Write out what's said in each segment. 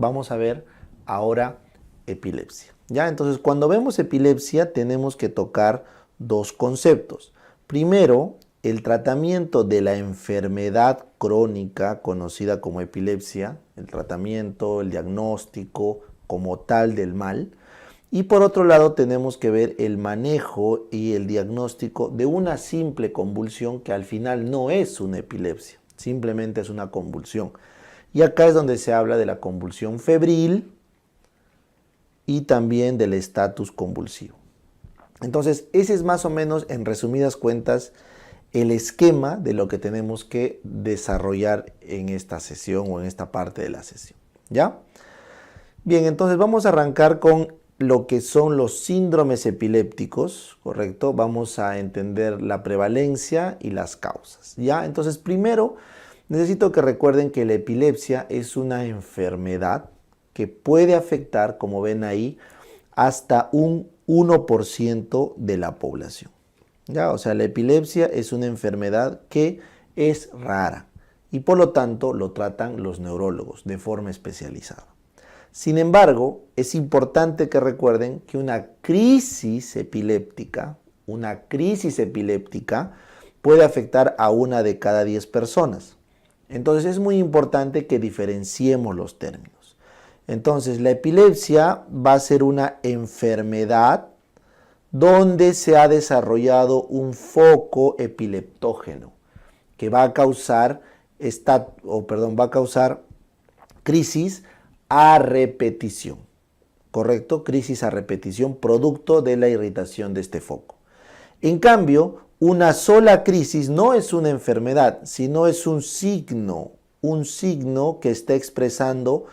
vamos a ver ahora epilepsia. ¿Ya? Entonces, cuando vemos epilepsia tenemos que tocar dos conceptos. Primero, el tratamiento de la enfermedad crónica conocida como epilepsia, el tratamiento, el diagnóstico como tal del mal. Y por otro lado tenemos que ver el manejo y el diagnóstico de una simple convulsión que al final no es una epilepsia, simplemente es una convulsión. Y acá es donde se habla de la convulsión febril y también del estatus convulsivo. Entonces, ese es más o menos, en resumidas cuentas, el esquema de lo que tenemos que desarrollar en esta sesión o en esta parte de la sesión. ¿Ya? Bien, entonces vamos a arrancar con lo que son los síndromes epilépticos, ¿correcto? Vamos a entender la prevalencia y las causas, ¿ya? Entonces, primero, necesito que recuerden que la epilepsia es una enfermedad que puede afectar, como ven ahí, hasta un 1% de la población, ¿ya? O sea, la epilepsia es una enfermedad que es rara y por lo tanto lo tratan los neurólogos de forma especializada. Sin embargo, es importante que recuerden que una crisis epiléptica puede afectar a 1 de cada 10 personas. Entonces es muy importante que diferenciemos los términos. Entonces la epilepsia va a ser una enfermedad donde se ha desarrollado un foco epileptógeno que va a causar crisis a repetición, ¿correcto? Crisis a repetición producto de la irritación de este foco. En cambio, una sola crisis no es una enfermedad, sino es un signo que está expresando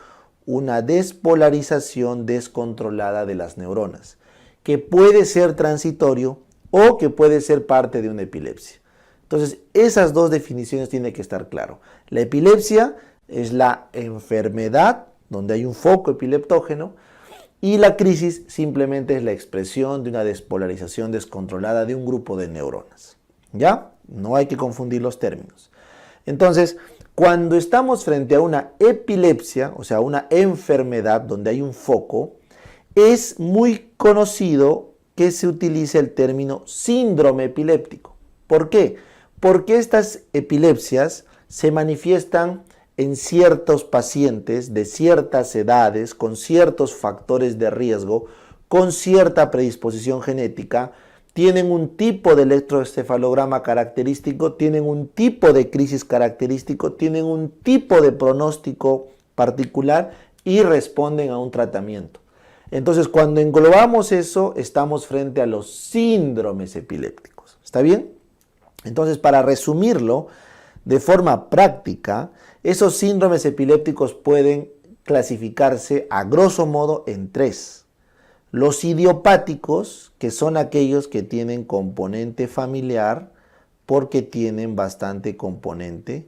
una despolarización descontrolada de las neuronas, que puede ser transitorio o que puede ser parte de una epilepsia. Entonces, esas dos definiciones tienen que estar claro. La epilepsia es la enfermedad donde hay un foco epileptógeno, y la crisis simplemente es la expresión de una despolarización descontrolada de un grupo de neuronas. ¿Ya? No hay que confundir los términos. Entonces, cuando estamos frente a una epilepsia, o sea, una enfermedad donde hay un foco, es muy conocido que se utilice el término síndrome epiléptico. ¿Por qué? Porque estas epilepsias se manifiestan en ciertos pacientes de ciertas edades, con ciertos factores de riesgo, con cierta predisposición genética, tienen un tipo de electroencefalograma característico, tienen un tipo de crisis característico, tienen un tipo de pronóstico particular y responden a un tratamiento. Entonces, cuando englobamos eso, estamos frente a los síndromes epilépticos. ¿Está bien? Entonces, para resumirlo de forma práctica, esos síndromes epilépticos pueden clasificarse a grosso modo en 3. Los idiopáticos, que son aquellos que tienen componente familiar porque tienen bastante componente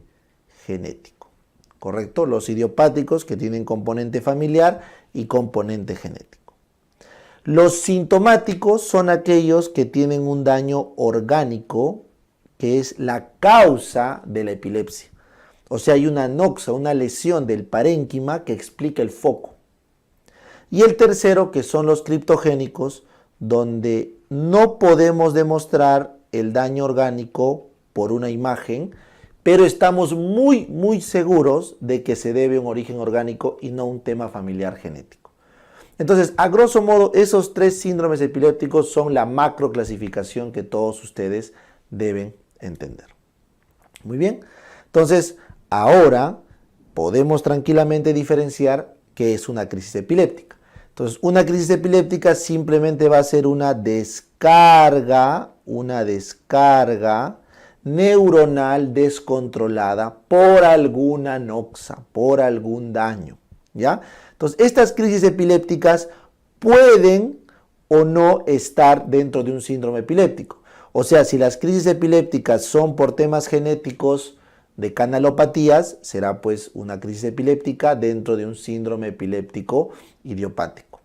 genético. ¿Correcto? Los idiopáticos que tienen componente familiar y componente genético. Los sintomáticos son aquellos que tienen un daño orgánico, que es la causa de la epilepsia. O sea, hay una noxa, una lesión del parénquima que explica el foco. Y el tercero, que son los criptogénicos, donde no podemos demostrar el daño orgánico por una imagen, pero estamos muy seguros de que se debe a un origen orgánico y no un tema familiar genético. Entonces, a grosso modo, esos 3 síndromes epilépticos son la macro clasificación que todos ustedes deben entender. Muy bien. Entonces, ahora podemos tranquilamente diferenciar qué es una crisis epiléptica. Entonces, una crisis epiléptica simplemente va a ser una descarga neuronal descontrolada por alguna noxa, por algún daño, ¿ya? Entonces, estas crisis epilépticas pueden o no estar dentro de un síndrome epiléptico. O sea, si las crisis epilépticas son por temas genéticos de canalopatías, será pues una crisis epiléptica dentro de un síndrome epiléptico idiopático.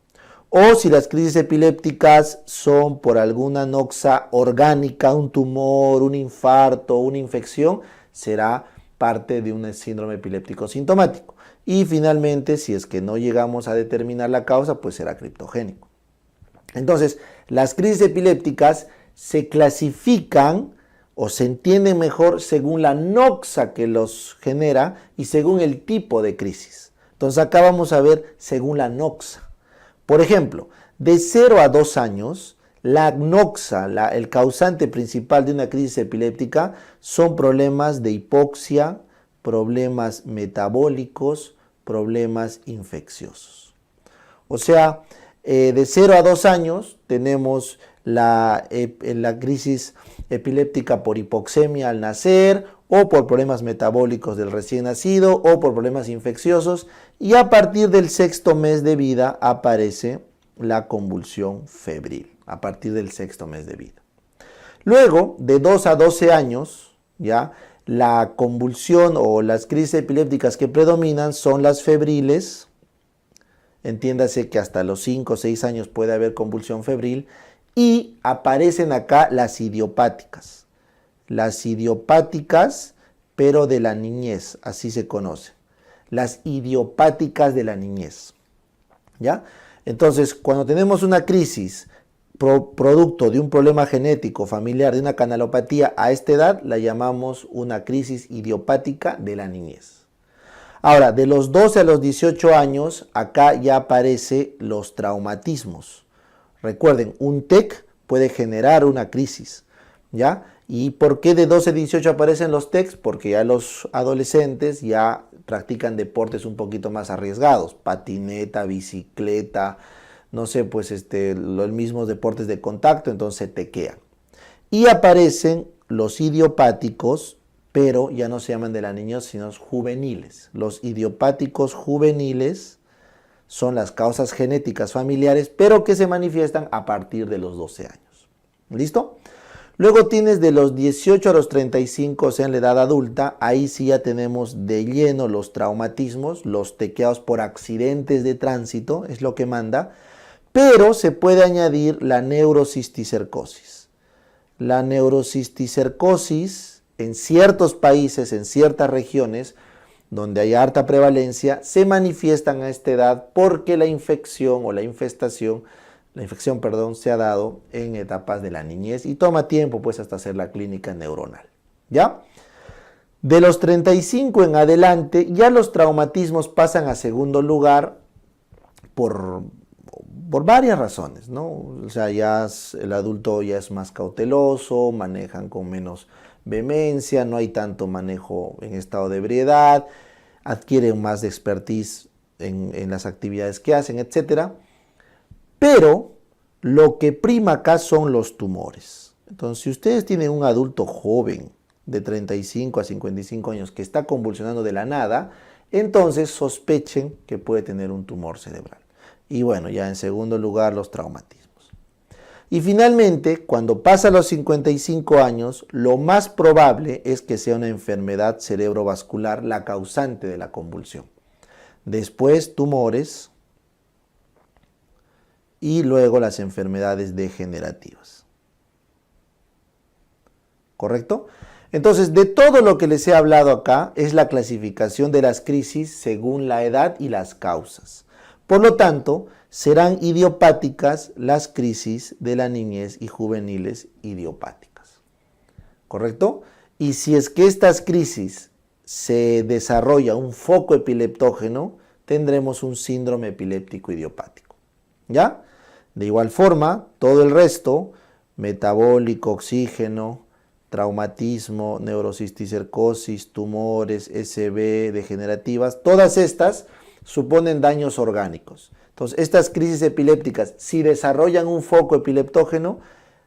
O si las crisis epilépticas son por alguna noxa orgánica, un tumor, un infarto, una infección, será parte de un síndrome epiléptico sintomático. Y finalmente, si es que no llegamos a determinar la causa, pues será criptogénico. Entonces, las crisis epilépticas se clasifican o se entienden mejor según la noxa que los genera y según el tipo de crisis. Entonces, acá vamos a ver según la noxa. Por ejemplo, de 0 a 2 años, la noxa, el causante principal de una crisis epiléptica, son problemas de hipoxia, problemas metabólicos, problemas infecciosos. O sea, de 0 a 2 años tenemos la crisis epiléptica por hipoxemia al nacer, o por problemas metabólicos del recién nacido, o por problemas infecciosos, y a partir del 6º mes de vida aparece la convulsión febril, a partir del 6º mes de vida. Luego, de 2 a 12 años, ya, la convulsión o las crisis epilépticas que predominan son las febriles. Entiéndase que hasta los 5 o 6 años puede haber convulsión febril, y aparecen acá las idiopáticas. Las idiopáticas, pero de la niñez, así se conoce. Las idiopáticas de la niñez. ¿Ya? Entonces, cuando tenemos una crisis producto de un problema genético familiar, de una canalopatía a esta edad, la llamamos una crisis idiopática de la niñez. Ahora, de los 12 a los 18 años, acá ya aparecen los traumatismos. Recuerden, un TEC puede generar una crisis, ¿ya? ¿Y por qué de 12 a 18 aparecen los TECs? Porque ya los adolescentes ya practican deportes un poquito más arriesgados, patineta, bicicleta, no sé, pues los mismos deportes de contacto, entonces se tequean. Y aparecen los idiopáticos, pero ya no se llaman de la niñez, sino juveniles. Los idiopáticos juveniles son las causas genéticas familiares, pero que se manifiestan a partir de los 12 años. ¿Listo? Luego tienes de los 18 a los 35, o sea, en la edad adulta, ahí sí ya tenemos de lleno los traumatismos, los tequeados por accidentes de tránsito, es lo que manda, pero se puede añadir la neurocisticercosis. La neurocisticercosis en ciertos países, en ciertas regiones, donde hay harta prevalencia, se manifiestan a esta edad porque la infección o la infección, se ha dado en etapas de la niñez y toma tiempo pues hasta hacer la clínica neuronal. ¿Ya? De los 35 en adelante, ya los traumatismos pasan a segundo lugar por varias razones, ¿no? O sea, el adulto ya es más cauteloso, manejan con menos vehemencia, no hay tanto manejo en estado de ebriedad, adquieren más de expertise en las actividades que hacen, etc. Pero lo que prima acá son los tumores. Entonces, si ustedes tienen un adulto joven de 35 a 55 años que está convulsionando de la nada, entonces sospechen que puede tener un tumor cerebral. Y bueno, ya en segundo lugar los traumatismos. Y finalmente, cuando pasa los 55 años, lo más probable es que sea una enfermedad cerebrovascular la causante de la convulsión. Después tumores y luego las enfermedades degenerativas. ¿Correcto? Entonces, de todo lo que les he hablado acá es la clasificación de las crisis según la edad y las causas. Por lo tanto, serán idiopáticas las crisis de la niñez y juveniles idiopáticas. ¿Correcto? Y si es que estas crisis se desarrolla un foco epileptógeno, tendremos un síndrome epiléptico idiopático. ¿Ya? De igual forma, todo el resto, metabólico, oxígeno, traumatismo, neurocisticercosis, tumores, SB, degenerativas, todas estas suponen daños orgánicos. Entonces, estas crisis epilépticas, si desarrollan un foco epileptógeno,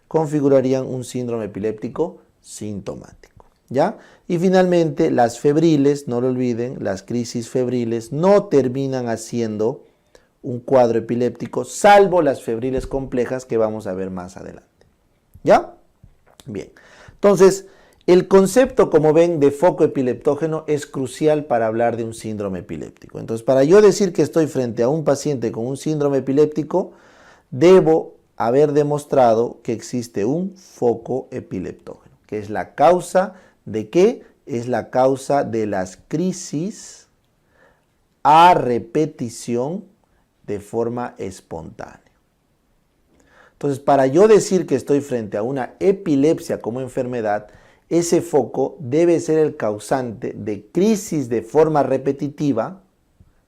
configurarían un síndrome epiléptico sintomático. ¿Ya? Y finalmente, las febriles, no lo olviden, las crisis febriles no terminan haciendo un cuadro epiléptico, salvo las febriles complejas que vamos a ver más adelante. ¿Ya? Bien. Entonces, el concepto, como ven, de foco epileptógeno es crucial para hablar de un síndrome epiléptico. Entonces, para yo decir que estoy frente a un paciente con un síndrome epiléptico, debo haber demostrado que existe un foco epileptógeno, que es la causa de que es la causa de las crisis a repetición de forma espontánea. Entonces, para yo decir que estoy frente a una epilepsia como enfermedad, ese foco debe ser el causante de crisis de forma repetitiva,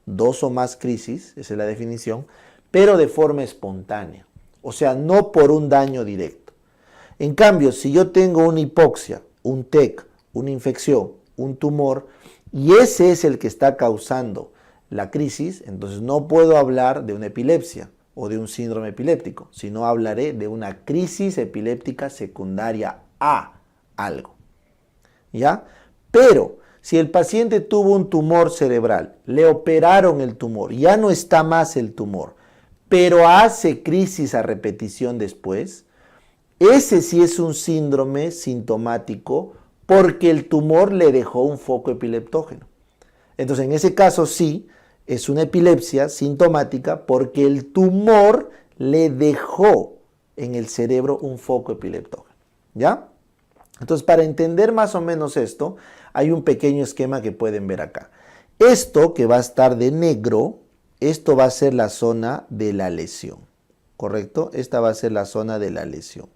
2 o más crisis, esa es la definición, pero de forma espontánea, o sea, no por un daño directo. En cambio, si yo tengo una hipoxia, un TEC, una infección, un tumor, y ese es el que está causando la crisis, entonces no puedo hablar de una epilepsia o de un síndrome epiléptico, sino hablaré de una crisis epiléptica secundaria a algo. ¿Ya? Pero si el paciente tuvo un tumor cerebral, le operaron el tumor, ya no está más el tumor, pero hace crisis a repetición después, ese sí es un síndrome sintomático porque el tumor le dejó un foco epileptógeno. Entonces, en ese caso sí, es una epilepsia sintomática porque el tumor le dejó en el cerebro un foco epileptógeno. ¿Ya? Entonces, para entender más o menos esto, hay un pequeño esquema que pueden ver acá. Esto que va a estar de negro, esto va a ser la zona de la lesión, ¿correcto? Esta va a ser la zona de la lesión.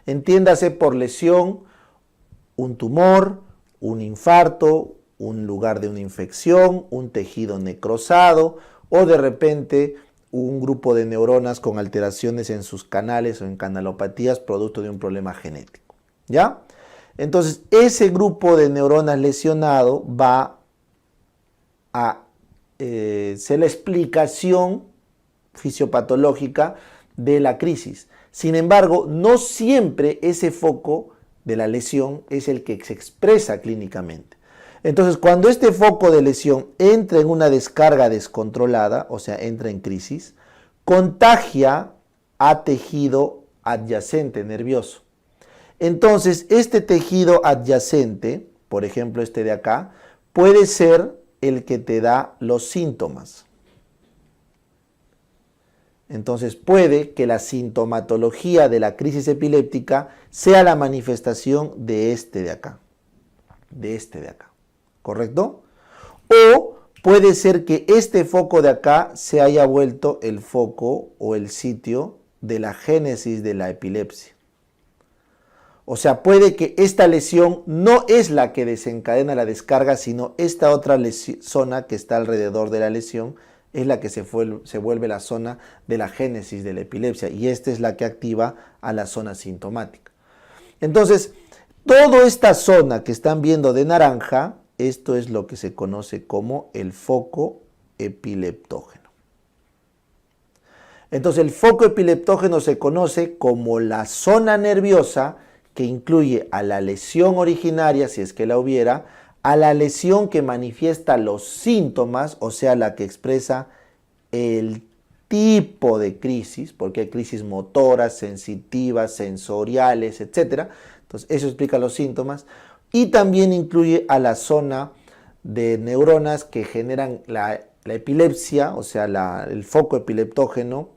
Entiéndase por lesión un tumor, un infarto, un lugar de una infección, un tejido necrosado o de repente un grupo de neuronas con alteraciones en sus canales o en canalopatías producto de un problema genético. ¿Ya? Entonces, ese grupo de neuronas lesionado va a ser la explicación fisiopatológica de la crisis. Sin embargo, no siempre ese foco de la lesión es el que se expresa clínicamente. Entonces, cuando este foco de lesión entra en una descarga descontrolada, o sea, entra en crisis, contagia a tejido adyacente nervioso. Entonces, este tejido adyacente, por ejemplo este de acá, puede ser el que te da los síntomas. Entonces, puede que la sintomatología de la crisis epiléptica sea la manifestación de este de acá. ¿Correcto? O puede ser que este foco de acá se haya vuelto el foco o el sitio de la génesis de la epilepsia. O sea, puede que esta lesión no es la que desencadena la descarga, sino esta otra zona que está alrededor de la lesión es la que se vuelve la zona de la génesis de la epilepsia y esta es la que activa a la zona sintomática. Entonces, toda esta zona que están viendo de naranja, esto es lo que se conoce como el foco epileptógeno. Entonces, el foco epileptógeno se conoce como la zona nerviosa que incluye a la lesión originaria, si es que la hubiera, a la lesión que manifiesta los síntomas, o sea, la que expresa el tipo de crisis, porque hay crisis motoras, sensitivas, sensoriales, etc. Entonces, eso explica los síntomas. Y también incluye a la zona de neuronas que generan la epilepsia, o sea, el foco epileptógeno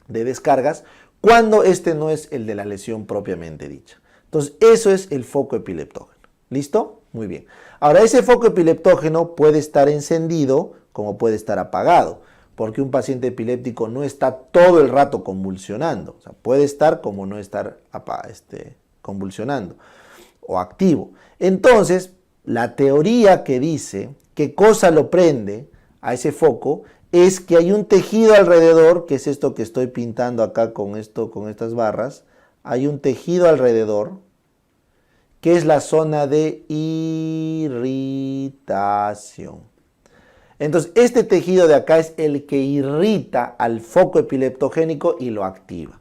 de descargas, cuando este no es el de la lesión propiamente dicha. Entonces, eso es el foco epileptógeno. ¿Listo? Muy bien. Ahora, ese foco epileptógeno puede estar encendido como puede estar apagado, porque un paciente epiléptico no está todo el rato convulsionando. O sea, puede estar como no estar convulsionando o activo. Entonces, la teoría que dice qué cosa lo prende a ese foco es que hay un tejido alrededor, que es esto que estoy pintando acá con estas barras. Hay un tejido alrededor que es la zona de irritación. Entonces, este tejido de acá es el que irrita al foco epileptogénico y lo activa.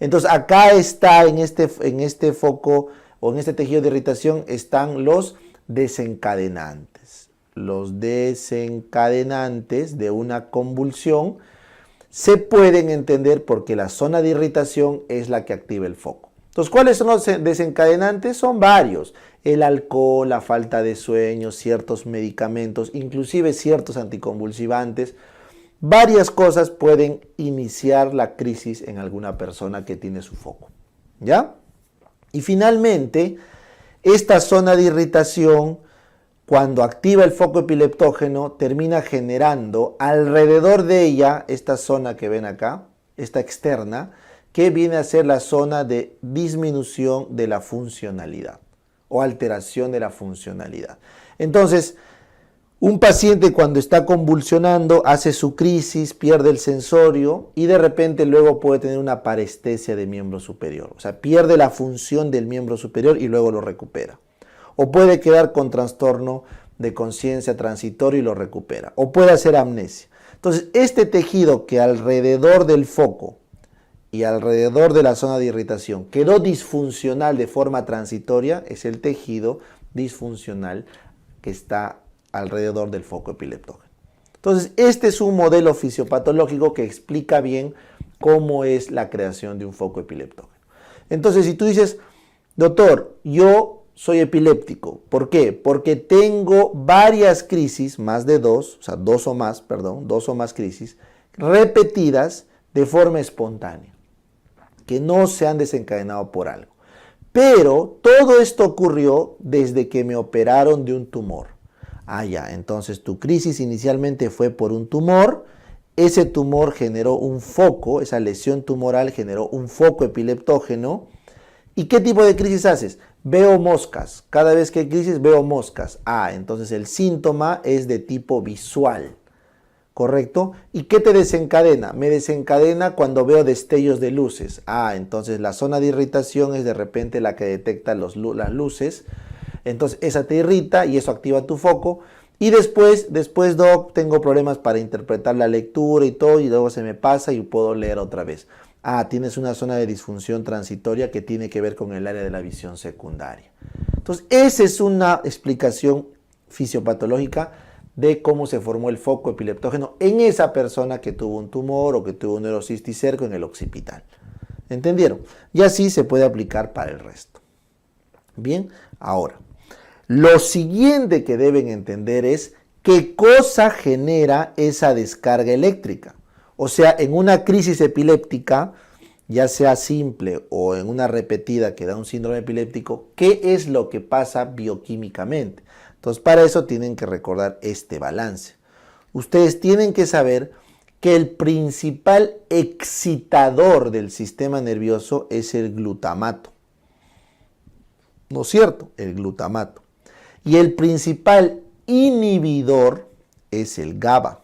Entonces, acá está en este foco o en este tejido de irritación están los desencadenantes. Los desencadenantes de una convulsión se pueden entender porque la zona de irritación es la que activa el foco. Entonces, ¿cuáles son los desencadenantes? Son varios. El alcohol, la falta de sueño, ciertos medicamentos, inclusive ciertos anticonvulsivantes. Varias cosas pueden iniciar la crisis en alguna persona que tiene su foco. ¿Ya? Y finalmente, esta zona de irritación, cuando activa el foco epileptógeno, termina generando alrededor de ella esta zona que ven acá, esta externa, que viene a ser la zona de disminución de la funcionalidad o alteración de la funcionalidad. Entonces, un paciente cuando está convulsionando hace su crisis, pierde el sensorio y de repente luego puede tener una parestesia de miembro superior. O sea, pierde la función del miembro superior y luego lo recupera. O puede quedar con trastorno de conciencia transitorio y lo recupera. O puede hacer amnesia. Entonces, este tejido que alrededor del foco y alrededor de la zona de irritación quedó disfuncional de forma transitoria es el tejido disfuncional que está alrededor del foco epileptógeno. Entonces, este es un modelo fisiopatológico que explica bien cómo es la creación de un foco epileptógeno. Entonces, si tú dices, doctor, yo soy epiléptico, ¿por qué? Porque tengo varias crisis, más de dos, o sea, dos o más crisis, repetidas de forma espontánea, que no se han desencadenado por algo. Pero todo esto ocurrió desde que me operaron de un tumor. Ah, ya, entonces tu crisis inicialmente fue por un tumor, ese tumor generó un foco, esa lesión tumoral generó un foco epileptógeno. ¿Y qué tipo de crisis haces? Veo moscas, cada vez que hay crisis veo moscas. Ah, entonces el síntoma es de tipo visual, ¿correcto? ¿Y qué te desencadena? Me desencadena cuando veo destellos de luces. Ah, entonces la zona de irritación es de repente la que detecta las luces. Entonces esa te irrita y eso activa tu foco. Y después, doc, tengo problemas para interpretar la lectura y todo, y luego se me pasa y puedo leer otra vez. Ah, tienes una zona de disfunción transitoria que tiene que ver con el área de la visión secundaria. Entonces, esa es una explicación fisiopatológica de cómo se formó el foco epileptógeno en esa persona que tuvo un tumor o que tuvo un neurocisticerco en el occipital. ¿Entendieron? Y así se puede aplicar para el resto. Bien, ahora, lo siguiente que deben entender es qué cosa genera esa descarga eléctrica. O sea, en una crisis epiléptica, ya sea simple o en una repetida que da un síndrome epiléptico, ¿qué es lo que pasa bioquímicamente? Entonces, para eso tienen que recordar este balance. Ustedes tienen que saber que el principal excitador del sistema nervioso es el glutamato. ¿No es cierto? El glutamato. Y el principal inhibidor es el GABA.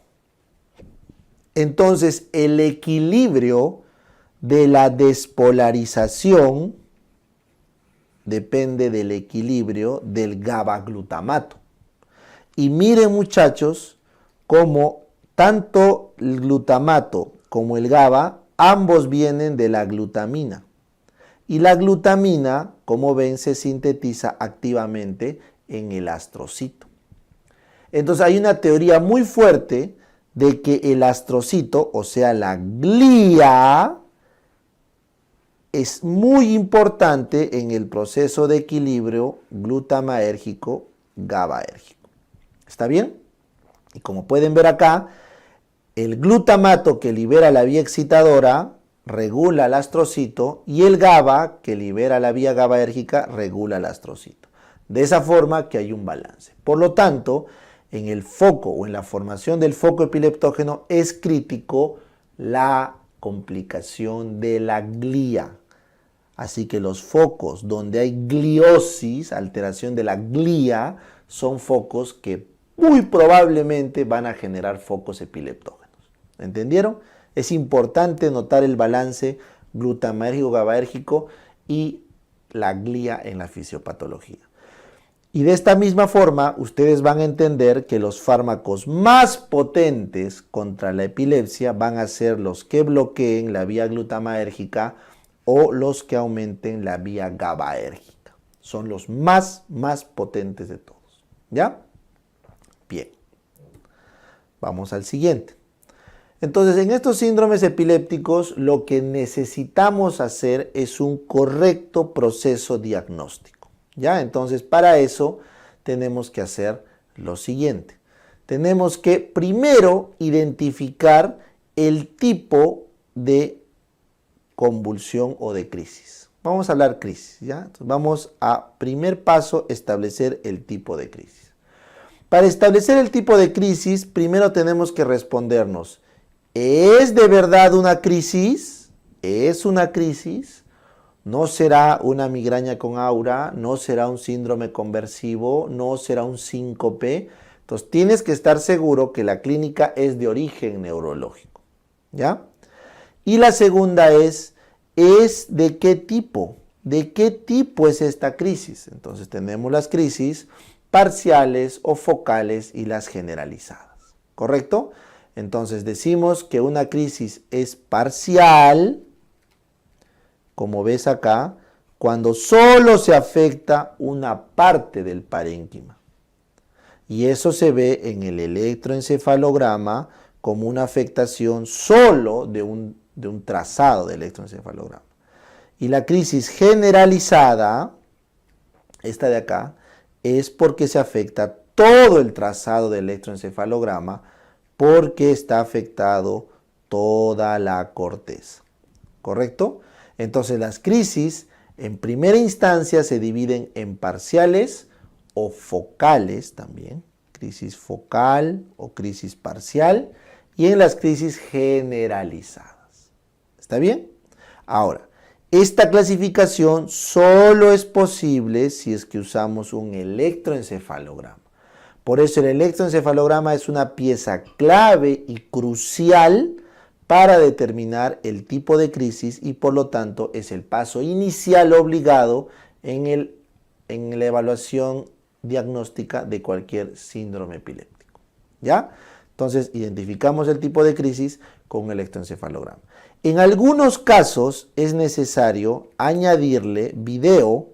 Entonces, el equilibrio de la despolarización depende del equilibrio del GABA-glutamato. Y miren, muchachos, cómo tanto el glutamato como el GABA, ambos vienen de la glutamina. Y la glutamina, como ven, se sintetiza activamente en el astrocito. Entonces hay una teoría muy fuerte de que el astrocito, o sea la glía, es muy importante en el proceso de equilibrio glutamaérgico-GABAérgico. ¿Está bien? Y como pueden ver acá, el glutamato que libera la vía excitadora regula el astrocito y el GABA que libera la vía GABAérgica regula el astrocito. De esa forma que hay un balance. Por lo tanto, en el foco o en la formación del foco epileptógeno es crítico la complicación de la glía. Así que los focos donde hay gliosis, alteración de la glía, son focos que muy probablemente van a generar focos epileptógenos. ¿Entendieron? Es importante notar el balance glutamatérgico-GABAérgico y la glía en la fisiopatología. Y de esta misma forma, ustedes van a entender que los fármacos más potentes contra la epilepsia van a ser los que bloqueen la vía glutamaérgica o los que aumenten la vía GABAérgica. Son los más potentes de todos. ¿Ya? Bien. Vamos al siguiente. Entonces, en estos síndromes epilépticos, lo que necesitamos hacer es un correcto proceso diagnóstico. ¿Ya? Entonces, para eso tenemos que hacer lo siguiente. Tenemos que primero identificar el tipo de convulsión o de crisis. Vamos a hablar crisis, ¿ya? Entonces vamos a, primer paso, establecer el tipo de crisis. Para establecer el tipo de crisis, primero tenemos que respondernos, ¿es de verdad una crisis? ¿Es una crisis? ¿No será una migraña con aura? ¿No será un síndrome conversivo? ¿No será un síncope? Entonces tienes que estar seguro que la clínica es de origen neurológico, ¿ya? Y la segunda ¿es de qué tipo? ¿De qué tipo es esta crisis? Entonces tenemos las crisis parciales o focales y las generalizadas, ¿correcto? Entonces decimos que una crisis es parcial, como ves acá, cuando solo se afecta una parte del parénquima. Y eso se ve en el electroencefalograma como una afectación solo de un trazado de electroencefalograma. Y la crisis generalizada, esta de acá, es porque se afecta todo el trazado del electroencefalograma porque está afectado toda la corteza. ¿Correcto? Entonces las crisis en primera instancia se dividen en parciales o focales también, crisis focal o crisis parcial, y en las crisis generalizadas. ¿Está bien? Ahora, esta clasificación solo es posible si es que usamos un electroencefalograma. Por eso el electroencefalograma es una pieza clave y crucial para determinar el tipo de crisis y por lo tanto es el paso inicial obligado en la evaluación diagnóstica de cualquier síndrome epiléptico. ¿Ya? Entonces identificamos el tipo de crisis con un electroencefalograma. En algunos casos es necesario añadirle video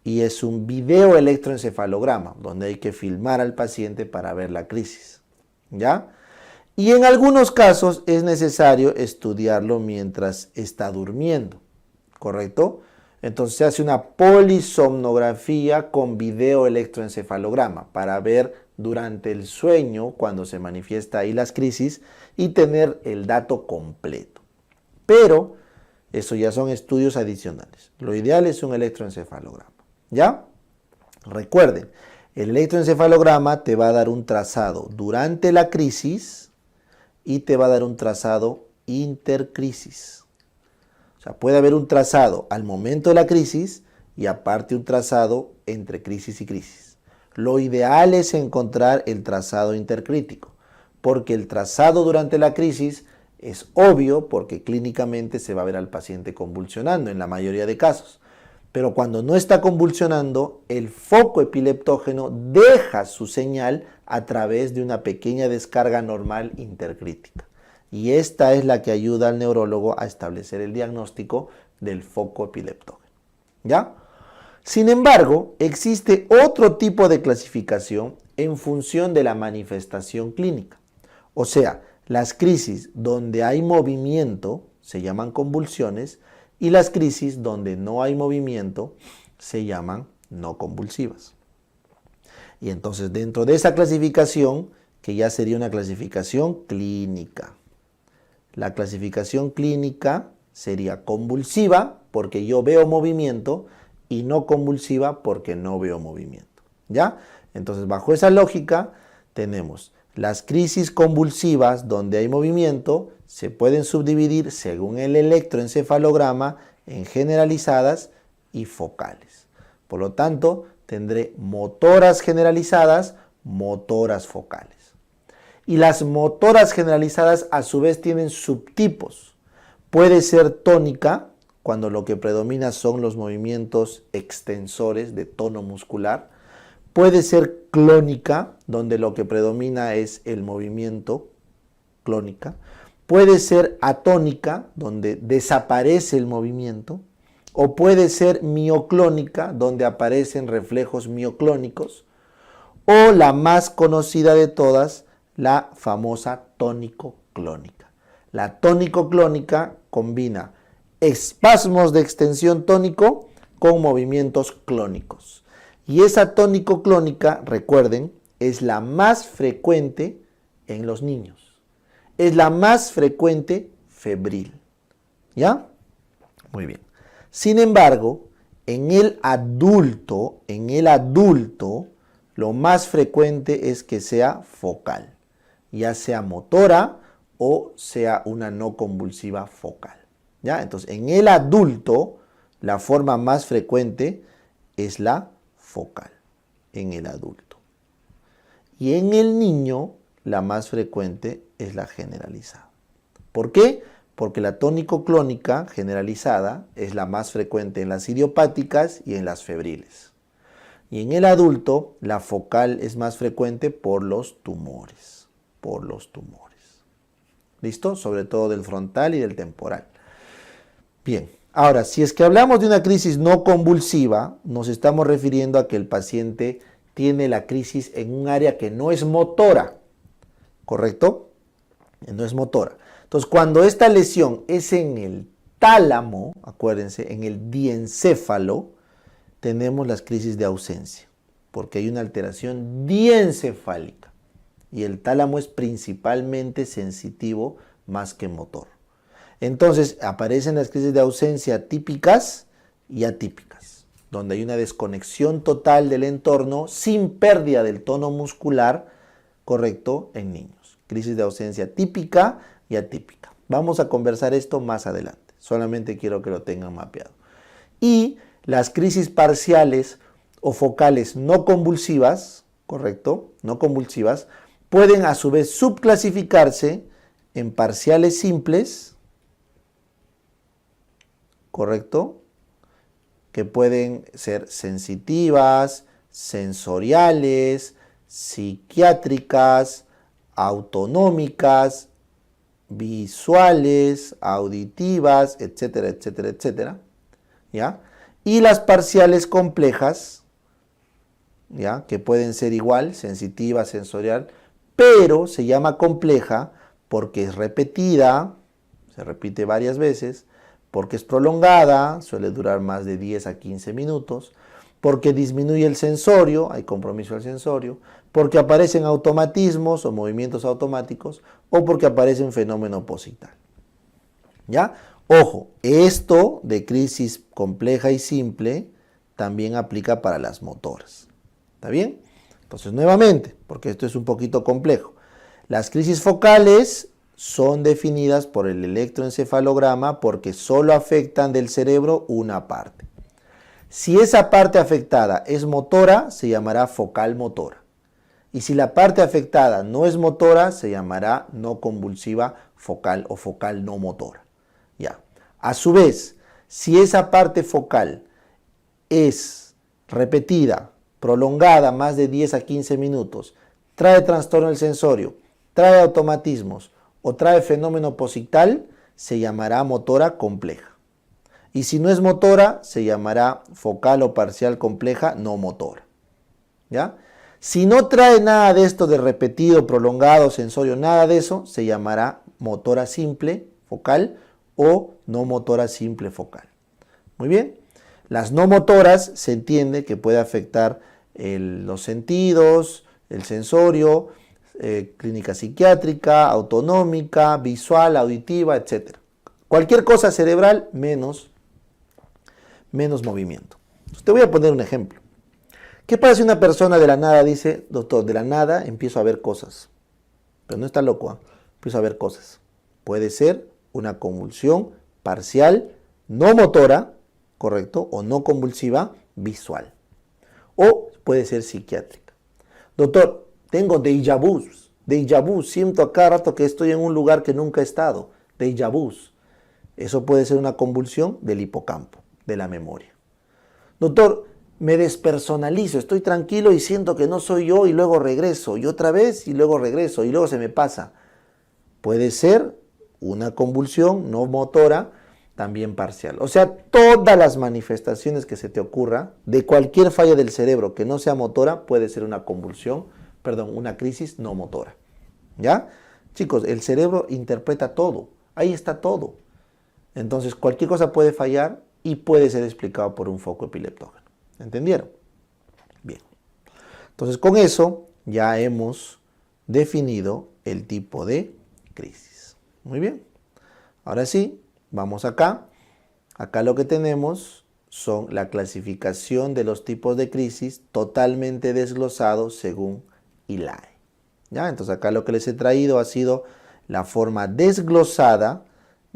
y es un video electroencefalograma donde hay que filmar al paciente para ver la crisis. ¿Ya? Y en algunos casos es necesario estudiarlo mientras está durmiendo, ¿correcto? Entonces se hace una polisomnografía con video electroencefalograma para ver durante el sueño, cuando se manifiesta ahí las crisis, y tener el dato completo. Pero eso ya son estudios adicionales. Lo ideal es un electroencefalograma, ¿ya? Recuerden, el electroencefalograma te va a dar un trazado durante la crisis y te va a dar un trazado intercrisis. O sea, puede haber un trazado al momento de la crisis y aparte un trazado entre crisis y crisis. Lo ideal es encontrar el trazado intercrítico, porque el trazado durante la crisis es obvio porque clínicamente se va a ver al paciente convulsionando en la mayoría de casos. Pero cuando no está convulsionando, el foco epileptógeno deja su señal a través de una pequeña descarga normal intercrítica. Y esta es la que ayuda al neurólogo a establecer el diagnóstico del foco epileptógeno. ¿Ya? Sin embargo, existe otro tipo de clasificación en función de la manifestación clínica. O sea, las crisis donde hay movimiento se llaman convulsiones y las crisis donde no hay movimiento se llaman no convulsivas. Y entonces dentro de esa clasificación, que ya sería una clasificación clínica, la clasificación clínica sería convulsiva porque yo veo movimiento y no convulsiva porque no veo movimiento. ¿Ya? Entonces bajo esa lógica tenemos las crisis convulsivas donde hay movimiento, se pueden subdividir según el electroencefalograma en generalizadas y focales. Por lo tanto, tendré motoras generalizadas, motoras focales. Y las motoras generalizadas a su vez tienen subtipos. Puede ser tónica, cuando lo que predomina son los movimientos extensores de tono muscular. Puede ser clónica, donde lo que predomina es el movimiento clónica. Puede ser atónica, donde desaparece el movimiento. O puede ser mioclónica, donde aparecen reflejos mioclónicos. O la más conocida de todas, la famosa tónico-clónica. La tónico-clónica combina espasmos de extensión tónico con movimientos clónicos. Y esa tónico-clónica, recuerden, es la más frecuente en los niños. Es la más frecuente febril. ¿Ya? Muy bien. Sin embargo, en el adulto, lo más frecuente es que sea focal, ya sea motora o sea una no convulsiva focal. ¿Ya? Entonces, en el adulto, la forma más frecuente es la focal, en el adulto. Y en el niño, la más frecuente es la generalizada. ¿Por qué? Porque la tónico-clónica generalizada es la más frecuente en las idiopáticas y en las febriles. Y en el adulto, la focal es más frecuente por los tumores. ¿Listo? Sobre todo del frontal y del temporal. Bien, ahora, si es que hablamos de una crisis no convulsiva, nos estamos refiriendo a que el paciente tiene la crisis en un área que no es motora, ¿correcto? No es motora. Entonces, cuando esta lesión es en el tálamo, acuérdense, en el diencéfalo, tenemos las crisis de ausencia, porque hay una alteración diencefálica y el tálamo es principalmente sensitivo más que motor. Entonces, aparecen las crisis de ausencia típicas y atípicas, donde hay una desconexión total del entorno sin pérdida del tono muscular, correcto, en niños. Crisis de ausencia típica y atípica. Vamos a conversar esto más adelante. Solamente quiero que lo tengan mapeado. Y las crisis parciales o focales no convulsivas, correcto, no convulsivas, pueden a su vez subclasificarse en parciales simples, correcto, que pueden ser sensitivas, sensoriales, psiquiátricas, autonómicas, visuales, auditivas, etcétera, etcétera, etcétera, ¿ya? Y las parciales complejas, ¿ya? Que pueden ser igual, sensitiva, sensorial, pero se llama compleja porque es repetida, se repite varias veces, porque es prolongada, suele durar más de 10 a 15 minutos, porque disminuye el sensorio, hay compromiso del sensorio, porque aparecen automatismos o movimientos automáticos, o porque aparece un fenómeno posital. ¿Ya? Ojo, esto de crisis compleja y simple también aplica para las motoras. ¿Está bien? Entonces, nuevamente, porque esto es un poquito complejo, las crisis focales son definidas por el electroencefalograma porque solo afectan del cerebro una parte. Si esa parte afectada es motora, se llamará focal motora. Y si la parte afectada no es motora, se llamará no convulsiva focal o focal no motora. Ya. A su vez, si esa parte focal es repetida, prolongada más de 10 a 15 minutos, trae trastorno del sensorio, trae automatismos o trae fenómeno posital, se llamará motora compleja. Y si no es motora, se llamará focal o parcial compleja no motora. ¿Ya? Si no trae nada de esto de repetido, prolongado, sensorio, nada de eso, se llamará motora simple focal o no motora simple focal. Muy bien. Las no motoras se entiende que puede afectar los sentidos, el sensorio, clínica psiquiátrica, autonómica, visual, auditiva, etc. Cualquier cosa cerebral menos movimiento. Entonces, te voy a poner un ejemplo. ¿Qué pasa si una persona de la nada dice, doctor, de la nada empiezo a ver cosas? Pero no está loco, ¿eh? Empiezo a ver cosas. Puede ser una convulsión parcial, no motora, correcto, o no convulsiva, visual. O puede ser psiquiátrica. Doctor, tengo déjà vu, siento a cada rato que estoy en un lugar que nunca he estado, déjà vu. Eso puede ser una convulsión del hipocampo, de la memoria. Doctor, me despersonalizo, estoy tranquilo y siento que no soy yo y luego regreso, y otra vez y luego regreso, y luego se me pasa. Puede ser una convulsión no motora, también parcial. O sea, todas las manifestaciones que se te ocurra de cualquier falla del cerebro que no sea motora puede ser una convulsión, una crisis no motora. ¿Ya? Chicos, el cerebro interpreta todo, ahí está todo. Entonces, cualquier cosa puede fallar y puede ser explicado por un foco epileptógeno. ¿Entendieron? Bien. Entonces, con eso ya hemos definido el tipo de crisis. Muy bien. Ahora sí, vamos acá Acá lo que tenemos son la clasificación de los tipos de crisis totalmente desglosados según ILAE. ¿Ya? Entonces acá lo que les he traído ha sido la forma desglosada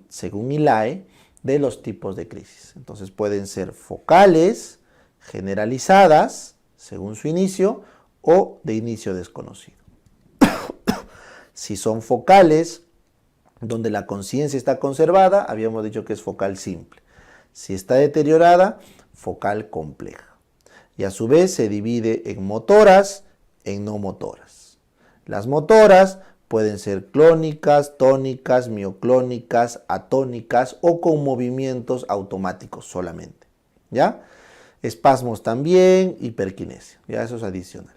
según ILAE de los tipos de crisis. Entonces pueden ser focales, generalizadas, según su inicio, o de inicio desconocido. Si son focales, donde la conciencia está conservada, habíamos dicho que es focal simple. Si está deteriorada, focal compleja. Y a su vez se divide en motoras, en no motoras. Las motoras pueden ser clónicas, tónicas, mioclónicas, atónicas o con movimientos automáticos solamente. ¿Ya? Espasmos también, hiperquinesia. Ya, eso es adicional.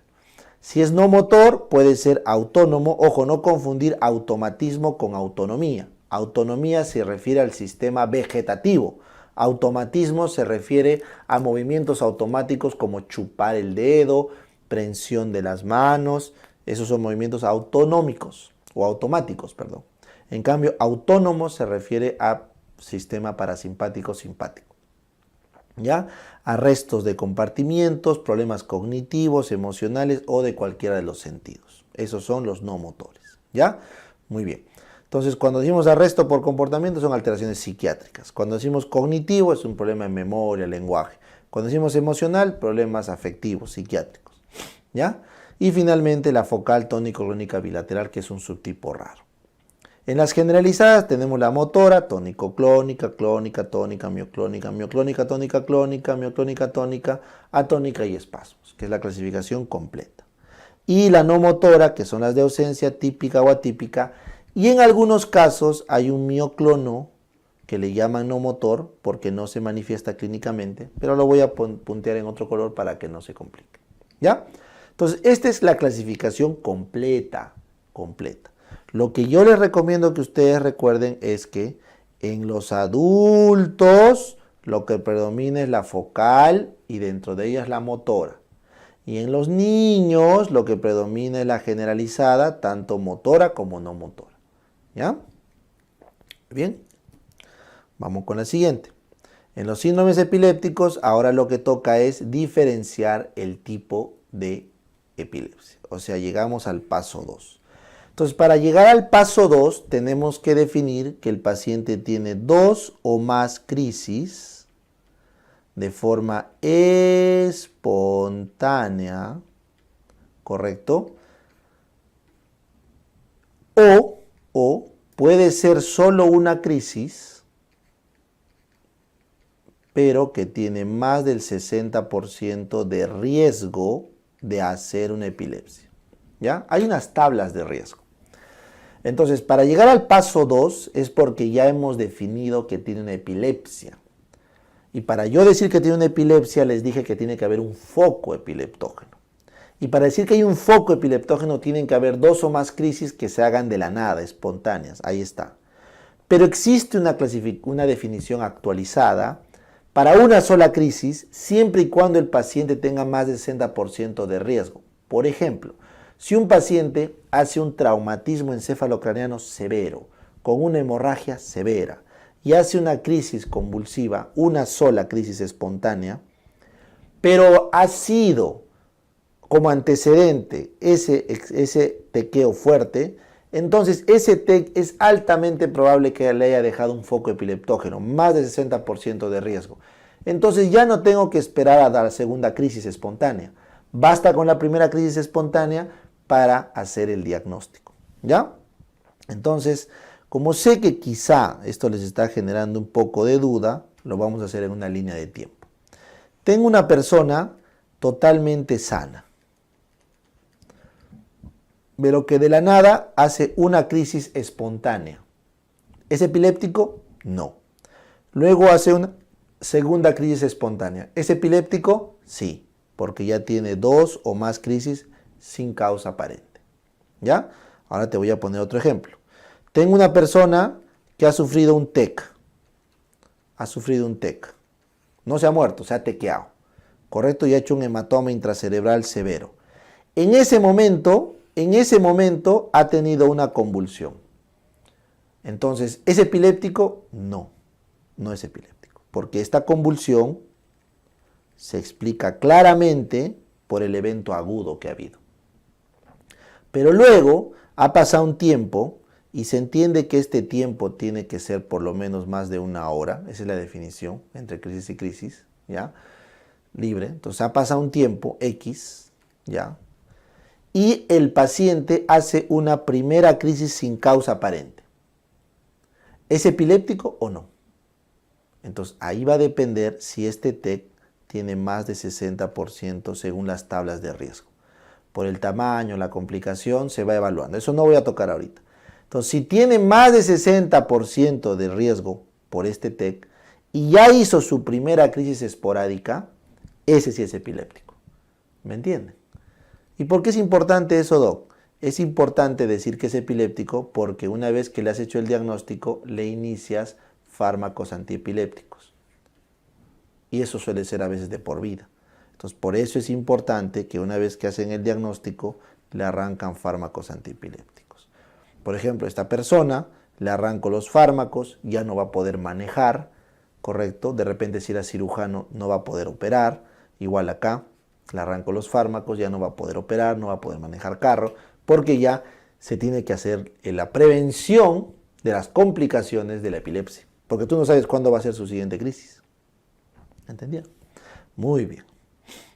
Si es no motor, puede ser autónomo. Ojo, no confundir automatismo con autonomía. Autonomía se refiere al sistema vegetativo. Automatismo se refiere a movimientos automáticos como chupar el dedo, prensión de las manos. Esos son movimientos autonómicos o automáticos, perdón. En cambio, autónomo se refiere a sistema parasimpático-simpático. ¿Ya? Arrestos de compartimientos, problemas cognitivos, emocionales o de cualquiera de los sentidos. Esos son los no motores. ¿Ya? Muy bien. Entonces, cuando decimos arresto por comportamiento son alteraciones psiquiátricas. Cuando decimos cognitivo es un problema de memoria, lenguaje. Cuando decimos emocional, problemas afectivos, psiquiátricos. ¿Ya? Y finalmente la focal tónico-clónica bilateral, que es un subtipo raro. En las generalizadas tenemos la motora, tónico-clónica, clónica, tónica, mioclónica, mioclónica, tónica, clónica, mioclónica, tónica, atónica y espasmos, que es la clasificación completa. Y la no motora, que son las de ausencia típica o atípica, y en algunos casos hay un mioclono que le llaman no motor porque no se manifiesta clínicamente, pero lo voy a puntear en otro color para que no se complique. ¿Ya? Entonces, esta es la clasificación completa. Lo que yo les recomiendo que ustedes recuerden es que en los adultos lo que predomina es la focal y dentro de ella es la motora. Y en los niños lo que predomina es la generalizada, tanto motora como no motora. ¿Ya? Bien. Vamos con la siguiente. En los síndromes epilépticos ahora lo que toca es diferenciar el tipo de epilepsia. O sea, llegamos al paso 2. Entonces, para llegar al paso 2, tenemos que definir que el paciente tiene 2 o más crisis de forma espontánea, ¿correcto? O puede ser solo una crisis, pero que tiene más del 60% de riesgo de hacer una epilepsia. ¿Ya? Hay unas tablas de riesgo. Entonces, para llegar al paso 2 es porque ya hemos definido que tiene una epilepsia. Y para yo decir que tiene una epilepsia, les dije que tiene que haber un foco epileptógeno. Y para decir que hay un foco epileptógeno, tienen que haber 2 o más crisis que se hagan de la nada, espontáneas. Ahí está. Pero existe una definición actualizada para una sola crisis, siempre y cuando el paciente tenga más del 60% de riesgo. Por ejemplo, si un paciente hace un traumatismo encefalocraneano severo, con una hemorragia severa, y hace una crisis convulsiva, una sola crisis espontánea, pero ha sido como antecedente ese tequeo fuerte, entonces ese TEC es altamente probable que le haya dejado un foco epileptógeno, más del 60% de riesgo. Entonces ya no tengo que esperar a la segunda crisis espontánea. Basta con la primera crisis espontánea para hacer el diagnóstico. ¿Ya? Entonces, como sé que quizá esto les está generando un poco de duda, lo vamos a hacer en una línea de tiempo. Tengo una persona totalmente sana, pero que de la nada hace una crisis espontánea. ¿Es epiléptico? No. Luego hace una segunda crisis espontánea. ¿Es epiléptico? Sí, porque ya tiene 2 o más crisis sin causa aparente. ¿Ya? Ahora te voy a poner otro ejemplo. Tengo una persona que ha sufrido un TEC. Ha sufrido un TEC. No se ha muerto, se ha tequeado. ¿Correcto? Y ha hecho un hematoma intracerebral severo. En ese momento ha tenido una convulsión. Entonces, ¿es epiléptico? No, no es epiléptico. porque esta convulsión se explica claramente por el evento agudo que ha habido. Pero luego ha pasado un tiempo y se entiende que este tiempo tiene que ser por lo menos más de una hora, esa es la definición entre crisis y crisis, ¿ya? Libre. Entonces ha pasado un tiempo X, ¿ya? Y el paciente hace una primera crisis sin causa aparente. ¿Es epiléptico o no? Entonces ahí va a depender si este TEC tiene más de 60% según las tablas de riesgo. Por el tamaño, la complicación, se va evaluando. Eso no voy a tocar ahorita. Entonces, si tiene más de 60% de riesgo por este TEC y ya hizo su primera crisis esporádica, ese sí es epiléptico. ¿Me entienden? ¿Y por qué es importante eso, Doc? Es importante decir que es epiléptico porque una vez que le has hecho el diagnóstico, le inicias fármacos antiepilépticos. Y eso suele ser a veces de por vida. Entonces, por eso es importante que una vez que hacen el diagnóstico, le arrancan fármacos antiepilépticos. Por ejemplo, esta persona, le arranco los fármacos, ya no va a poder manejar, ¿correcto? De repente, si era cirujano, no va a poder operar. Igual acá, le arranco los fármacos, ya no va a poder operar, no va a poder manejar carro, porque ya se tiene que hacer la prevención de las complicaciones de la epilepsia. Porque tú no sabes cuándo va a ser su siguiente crisis. ¿Entendieron? Muy bien.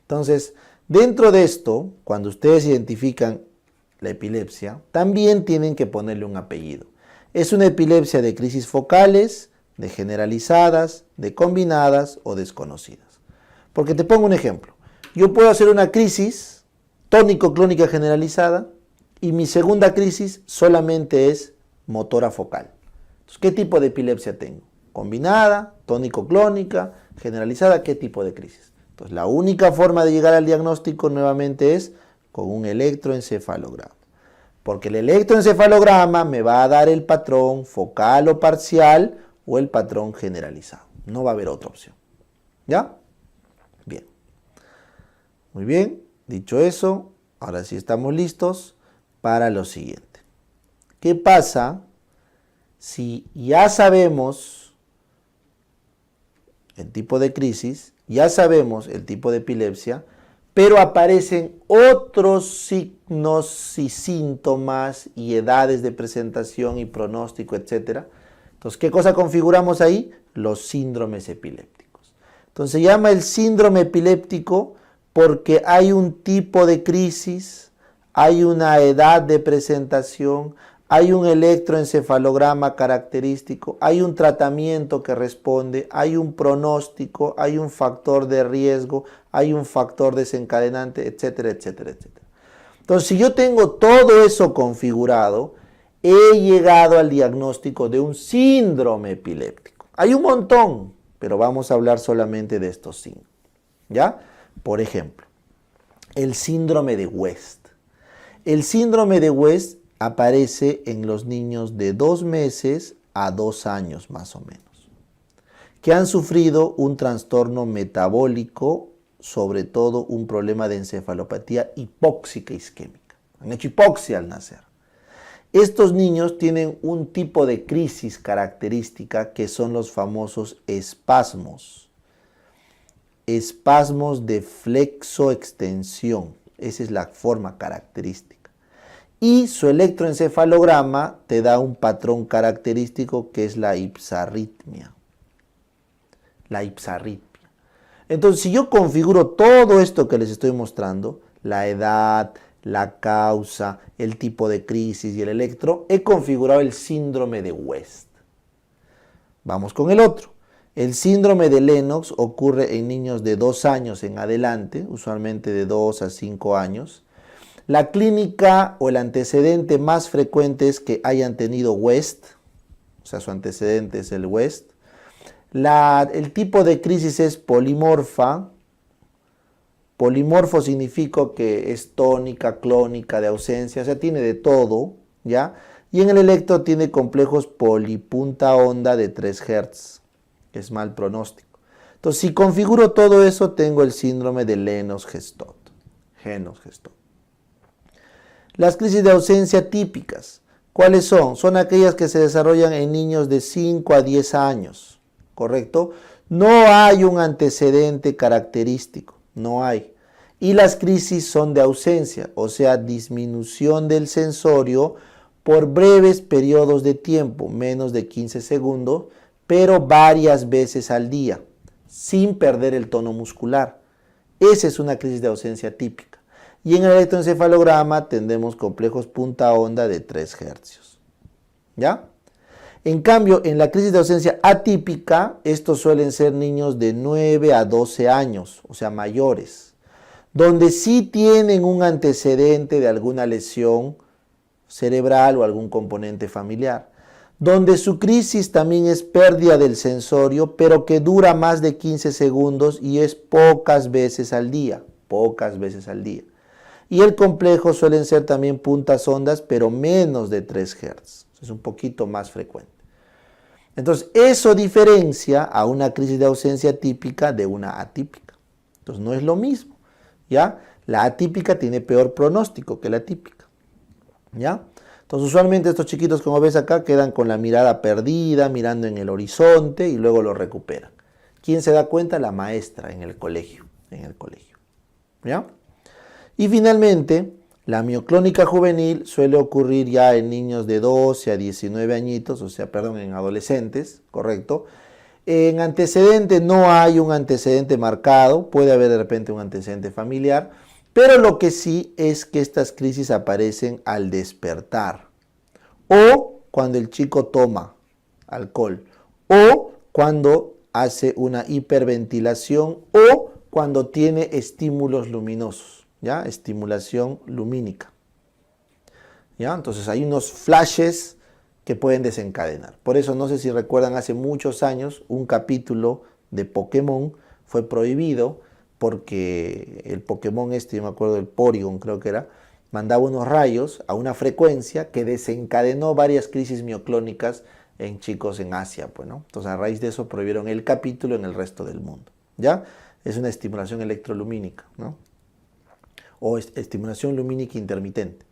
Entonces, dentro de esto, cuando ustedes identifican la epilepsia, también tienen que ponerle un apellido. ¿Es una epilepsia de crisis focales, de generalizadas, de combinadas o desconocidas? Porque te pongo un ejemplo. Yo puedo hacer una crisis tónico-clónica generalizada y mi segunda crisis solamente es motora focal. Entonces, ¿qué tipo de epilepsia tengo? Combinada, tónico-clónica, generalizada, ¿qué tipo de crisis? Entonces, la única forma de llegar al diagnóstico nuevamente es con un electroencefalograma. Porque el electroencefalograma me va a dar el patrón focal o parcial o el patrón generalizado. No va a haber otra opción. ¿Ya? Bien. Muy bien. Dicho eso, ahora sí estamos listos para lo siguiente. ¿Qué pasa si ya sabemos el tipo de crisis, ya sabemos el tipo de epilepsia, pero aparecen otros signos y síntomas y edades de presentación y pronóstico, etcétera? Entonces, ¿qué cosa configuramos ahí? Los síndromes epilépticos. Entonces, se llama el síndrome epiléptico porque hay un tipo de crisis, hay una edad de presentación, hay un electroencefalograma característico, hay un tratamiento que responde, hay un pronóstico, hay un factor de riesgo, hay un factor desencadenante, etcétera, etcétera, etcétera. Entonces, si yo tengo todo eso configurado, he llegado al diagnóstico de un síndrome epiléptico. Hay un montón, pero vamos a hablar solamente de estos 5. ¿Ya? Por ejemplo, el síndrome de West. El síndrome de West aparece en los niños de 2 meses a 2 años más o menos, que han sufrido un trastorno metabólico, sobre todo un problema de encefalopatía hipóxica isquémica. Han hecho hipoxia al nacer. Estos niños tienen un tipo de crisis característica que son los famosos espasmos. Espasmos de flexoextensión. Esa es la forma característica. Y su electroencefalograma te da un patrón característico que es la ipsarritmia. La ipsarritmia. Entonces, si yo configuro todo esto que les estoy mostrando, la edad, la causa, el tipo de crisis y el electro, he configurado el síndrome de West. Vamos con el otro. El síndrome de Lennox ocurre en niños de 2 años en adelante, usualmente de 2 a 5 años. La clínica o el antecedente más frecuente es que hayan tenido West, o sea, su antecedente es el West. El tipo de crisis es polimorfa. Polimorfo significa que es tónica, clónica, de ausencia, o sea, tiene de todo, ¿ya? Y en el electro tiene complejos polipunta onda de 3 Hz, que es mal pronóstico. Entonces, si configuro todo eso, tengo el síndrome de Lennox-Gastaut. Las crisis de ausencia típicas, ¿cuáles son? Son aquellas que se desarrollan en niños de 5 a 10 años, ¿correcto? No hay un antecedente característico, no hay. Y las crisis son de ausencia, o sea, disminución del sensorio por breves periodos de tiempo, menos de 15 segundos, pero varias veces al día, sin perder el tono muscular. Esa es una crisis de ausencia típica. Y en el electroencefalograma tendremos complejos punta onda de 3 Hz. ¿Ya? En cambio, en la crisis de ausencia atípica, estos suelen ser niños de 9 a 12 años, o sea, mayores, donde sí tienen un antecedente de alguna lesión cerebral o algún componente familiar, donde su crisis también es pérdida del sensorio, pero que dura más de 15 segundos y es pocas veces al día, pocas veces al día. Y el complejo suelen ser también puntas ondas, pero menos de 3 Hz, es un poquito más frecuente. Entonces, eso diferencia a una crisis de ausencia típica de una atípica. Entonces, no es lo mismo, ¿ya? La atípica tiene peor pronóstico que la típica, ¿ya? Entonces, usualmente estos chiquitos, como ves acá, quedan con la mirada perdida, mirando en el horizonte y luego lo recuperan. ¿Quién se da cuenta? La maestra en el colegio, ¿ya? Y finalmente, la mioclónica juvenil suele ocurrir ya en niños de 12 a 19 añitos, en adolescentes, ¿correcto? En antecedente no hay un antecedente marcado, puede haber de repente un antecedente familiar, pero lo que sí es que estas crisis aparecen al despertar, o cuando el chico toma alcohol, o cuando hace una hiperventilación, o cuando tiene estímulos luminosos. ¿Ya? Estimulación lumínica. ¿Ya? Entonces hay unos flashes que pueden desencadenar. Por eso no sé si recuerdan, hace muchos años un capítulo de Pokémon fue prohibido porque el Pokémon yo me acuerdo del Porygon creo que era, mandaba unos rayos a una frecuencia que desencadenó varias crisis mioclónicas en chicos en Asia, pues, ¿no? Entonces a raíz de eso prohibieron el capítulo en el resto del mundo. ¿Ya? Es una estimulación electrolumínica, ¿no? O estimulación lumínica intermitente.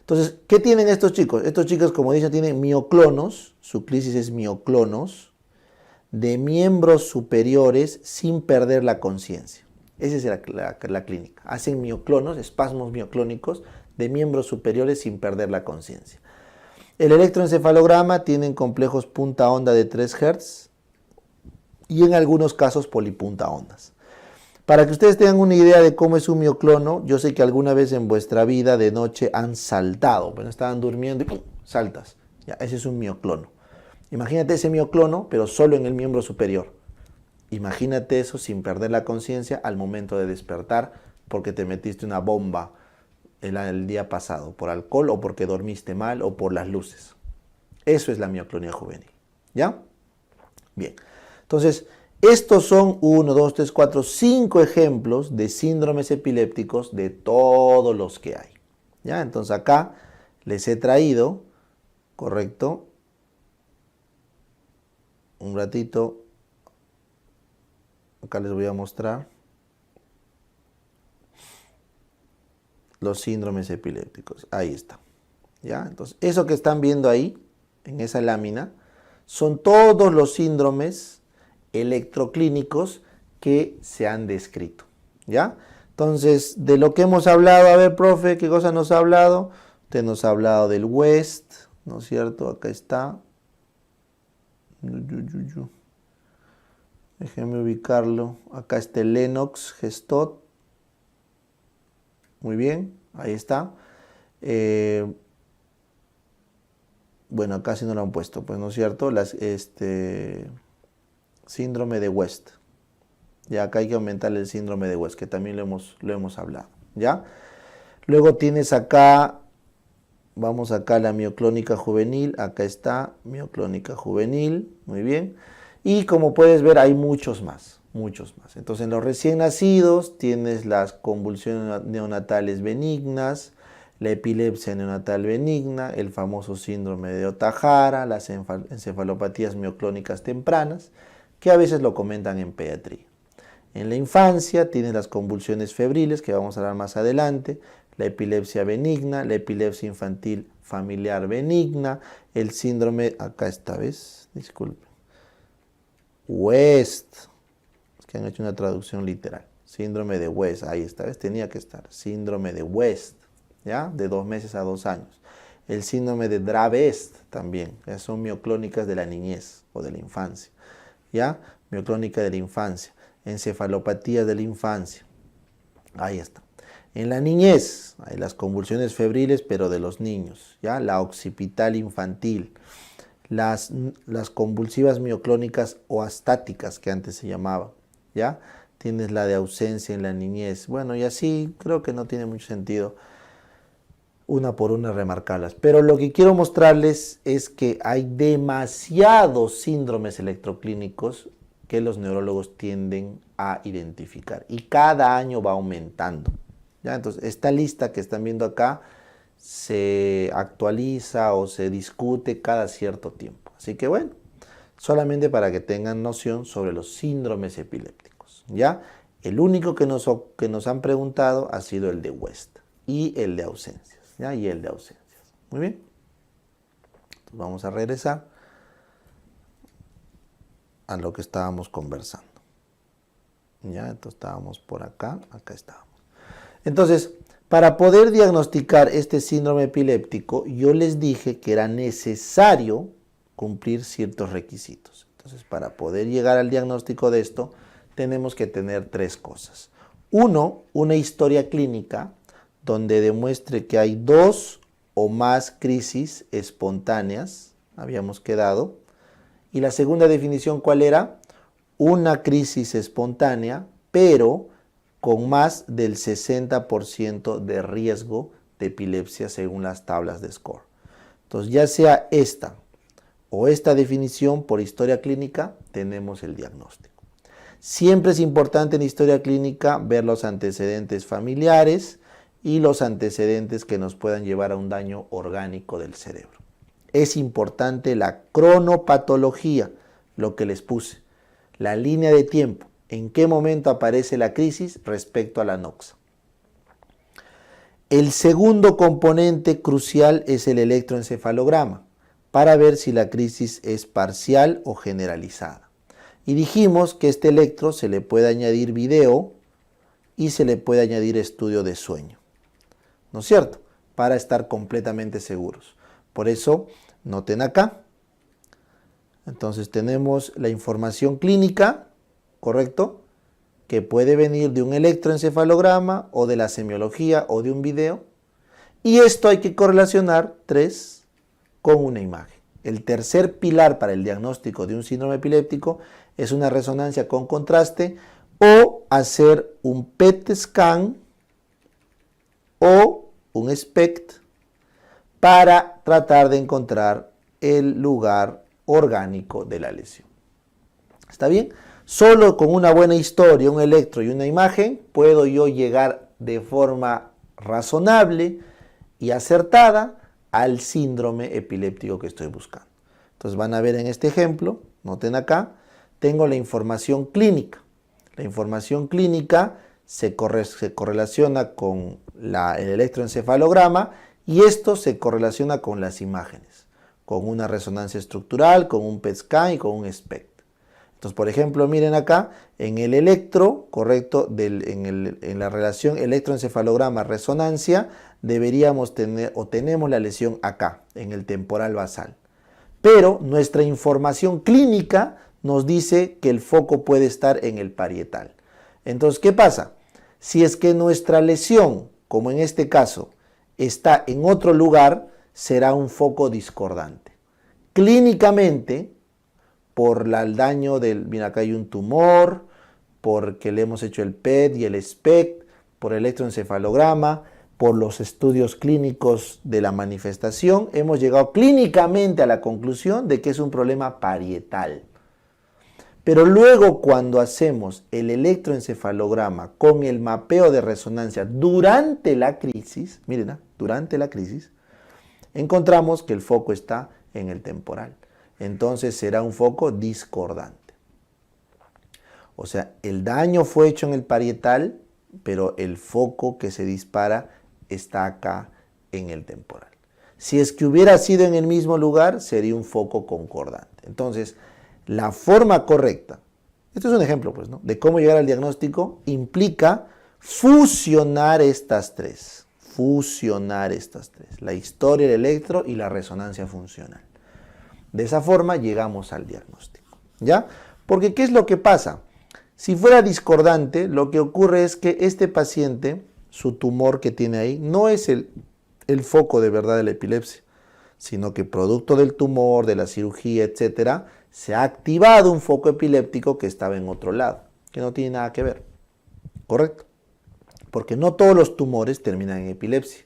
Entonces, ¿qué tienen estos chicos? Estos chicos, como dicen, tienen mioclonos, su crisis es mioclonos, de miembros superiores sin perder la conciencia. Esa es la clínica. Hacen mioclonos, espasmos mioclónicos de miembros superiores sin perder la conciencia. El electroencefalograma tienen complejos punta onda de 3 Hz y en algunos casos polipunta ondas. Para que ustedes tengan una idea de cómo es un mioclono, yo sé que alguna vez en vuestra vida de noche han saltado, bueno, estaban durmiendo y ¡pum!, saltas. Ya, ese es un mioclono. Imagínate ese mioclono, pero solo en el miembro superior. Imagínate eso sin perder la conciencia al momento de despertar porque te metiste una bomba el día pasado, por alcohol o porque dormiste mal o por las luces. Eso es la mioclonía juvenil. ¿Ya? Bien. Entonces, estos son 1, 2, 3, 4, 5 ejemplos de síndromes epilépticos de todos los que hay. ¿Ya? Entonces acá les he traído, ¿correcto? Un ratito. Acá les voy a mostrar los síndromes epilépticos. Ahí está. ¿Ya? Entonces, eso que están viendo ahí, en esa lámina, son todos los síndromes electroclínicos que se han descrito, ¿ya? Entonces, de lo que hemos hablado, a ver, profe, ¿qué cosa nos ha hablado? Usted nos ha hablado del West, ¿no es cierto? Acá está. Déjenme ubicarlo. Acá está el Lennox-Gastaut. Muy bien, ahí está. Bueno, acá sí no lo han puesto, pues, ¿no es cierto? Síndrome de West. Ya acá hay que aumentar el síndrome de West, que también lo hemos hablado, ¿ya? Luego tienes acá, vamos acá a la mioclónica juvenil, acá está, mioclónica juvenil, muy bien. Y como puedes ver hay muchos más, muchos más. Entonces en los recién nacidos tienes las convulsiones neonatales benignas, la epilepsia neonatal benigna, el famoso síndrome de Ohtahara, las encefalopatías mioclónicas tempranas, que a veces lo comentan en pediatría. En la infancia tienes las convulsiones febriles, que vamos a hablar más adelante, la epilepsia benigna, la epilepsia infantil familiar benigna, el síndrome, acá esta vez, disculpen, West. Es que han hecho una traducción literal. Síndrome de West, ahí está, ¿ves? Tenía que estar. Síndrome de West, ¿ya? De 2 meses a 2 años. El síndrome de Dravet también, son mioclónicas de la niñez o de la infancia, ¿ya? Mioclónica de la infancia. Encefalopatía de la infancia. Ahí está. En la niñez hay las convulsiones febriles, pero de los niños, ¿ya? La occipital infantil. Las convulsivas mioclónicas o astáticas que antes se llamaban, ¿ya? Tienes la de ausencia en la niñez. Bueno, y así creo que no tiene mucho sentido una por una remarcarlas. Pero lo que quiero mostrarles es que hay demasiados síndromes electroclínicos que los neurólogos tienden a identificar. Y cada año va aumentando, ¿ya? Entonces, esta lista que están viendo acá se actualiza o se discute cada cierto tiempo. Así que bueno, solamente para que tengan noción sobre los síndromes epilépticos, ¿ya? El único que nos han preguntado ha sido el de West y el de ausencias, ¿ya? Y el de ausencias. Muy bien. Entonces vamos a regresar a lo que estábamos conversando, ¿ya? Entonces estábamos por acá, acá estábamos. Entonces, para poder diagnosticar este síndrome epiléptico, yo les dije que era necesario cumplir ciertos requisitos. Entonces, para poder llegar al diagnóstico de esto, tenemos que tener 3 cosas. Uno, una historia clínica donde demuestre que hay 2 o más crisis espontáneas, habíamos quedado. Y la segunda definición, ¿cuál era? Una crisis espontánea, pero con más del 60% de riesgo de epilepsia según las tablas de SCORE. Entonces, ya sea esta o esta definición por historia clínica, tenemos el diagnóstico. Siempre es importante en historia clínica ver los antecedentes familiares y los antecedentes que nos puedan llevar a un daño orgánico del cerebro. Es importante la cronopatología, lo que les puse, la línea de tiempo. ¿En qué momento aparece la crisis respecto a la noxa? El segundo componente crucial es el electroencefalograma, para ver si la crisis es parcial o generalizada. Y dijimos que este electro se le puede añadir video y se le puede añadir estudio de sueño, ¿no es cierto? Para estar completamente seguros. Por eso, noten acá. Entonces tenemos la información clínica, ¿correcto? Que puede venir de un electroencefalograma o de la semiología o de un video. Y esto hay que correlacionar 3 con una imagen. El tercer pilar para el diagnóstico de un síndrome epiléptico es una resonancia con contraste o hacer un PET scan o un SPECT para tratar de encontrar el lugar orgánico de la lesión. ¿Está bien? Solo con una buena historia, un electro y una imagen, puedo yo llegar de forma razonable y acertada al síndrome epiléptico que estoy buscando. Entonces van a ver en este ejemplo, noten acá, tengo la información clínica. La información clínica se correlaciona con el electroencefalograma y esto se correlaciona con las imágenes, con una resonancia estructural, con un PET scan y con un SPECT. Entonces, por ejemplo, miren acá, en el electro, correcto, en la relación electroencefalograma-resonancia, deberíamos tener o tenemos la lesión acá, en el temporal basal. Pero nuestra información clínica nos dice que el foco puede estar en el parietal. Entonces, ¿qué pasa? Si es que nuestra lesión, como en este caso, está en otro lugar, será un foco discordante. Clínicamente, por el daño mira, acá hay un tumor, porque le hemos hecho el PET y el SPECT, por el electroencefalograma, por los estudios clínicos de la manifestación, hemos llegado clínicamente a la conclusión de que es un problema parietal. Pero luego cuando hacemos el electroencefalograma con el mapeo de resonancia durante la crisis, miren, durante la crisis, encontramos que el foco está en el temporal. Entonces será un foco discordante. O sea, el daño fue hecho en el parietal, pero el foco que se dispara está acá en el temporal. Si es que hubiera sido en el mismo lugar, sería un foco concordante. Entonces, La forma correcta, esto es un ejemplo, pues, ¿no?, de cómo llegar al diagnóstico, implica fusionar estas tres. Fusionar estas tres. La historia, el electro y la resonancia funcional. De esa forma llegamos al diagnóstico, ¿ya? Porque ¿qué es lo que pasa? Si fuera discordante, lo que ocurre es que este paciente, su tumor que tiene ahí, no es el foco de verdad de la epilepsia, sino que producto del tumor, de la cirugía, etcétera, se ha activado un foco epiléptico que estaba en otro lado, que no tiene nada que ver. ¿Correcto? Porque no todos los tumores terminan en epilepsia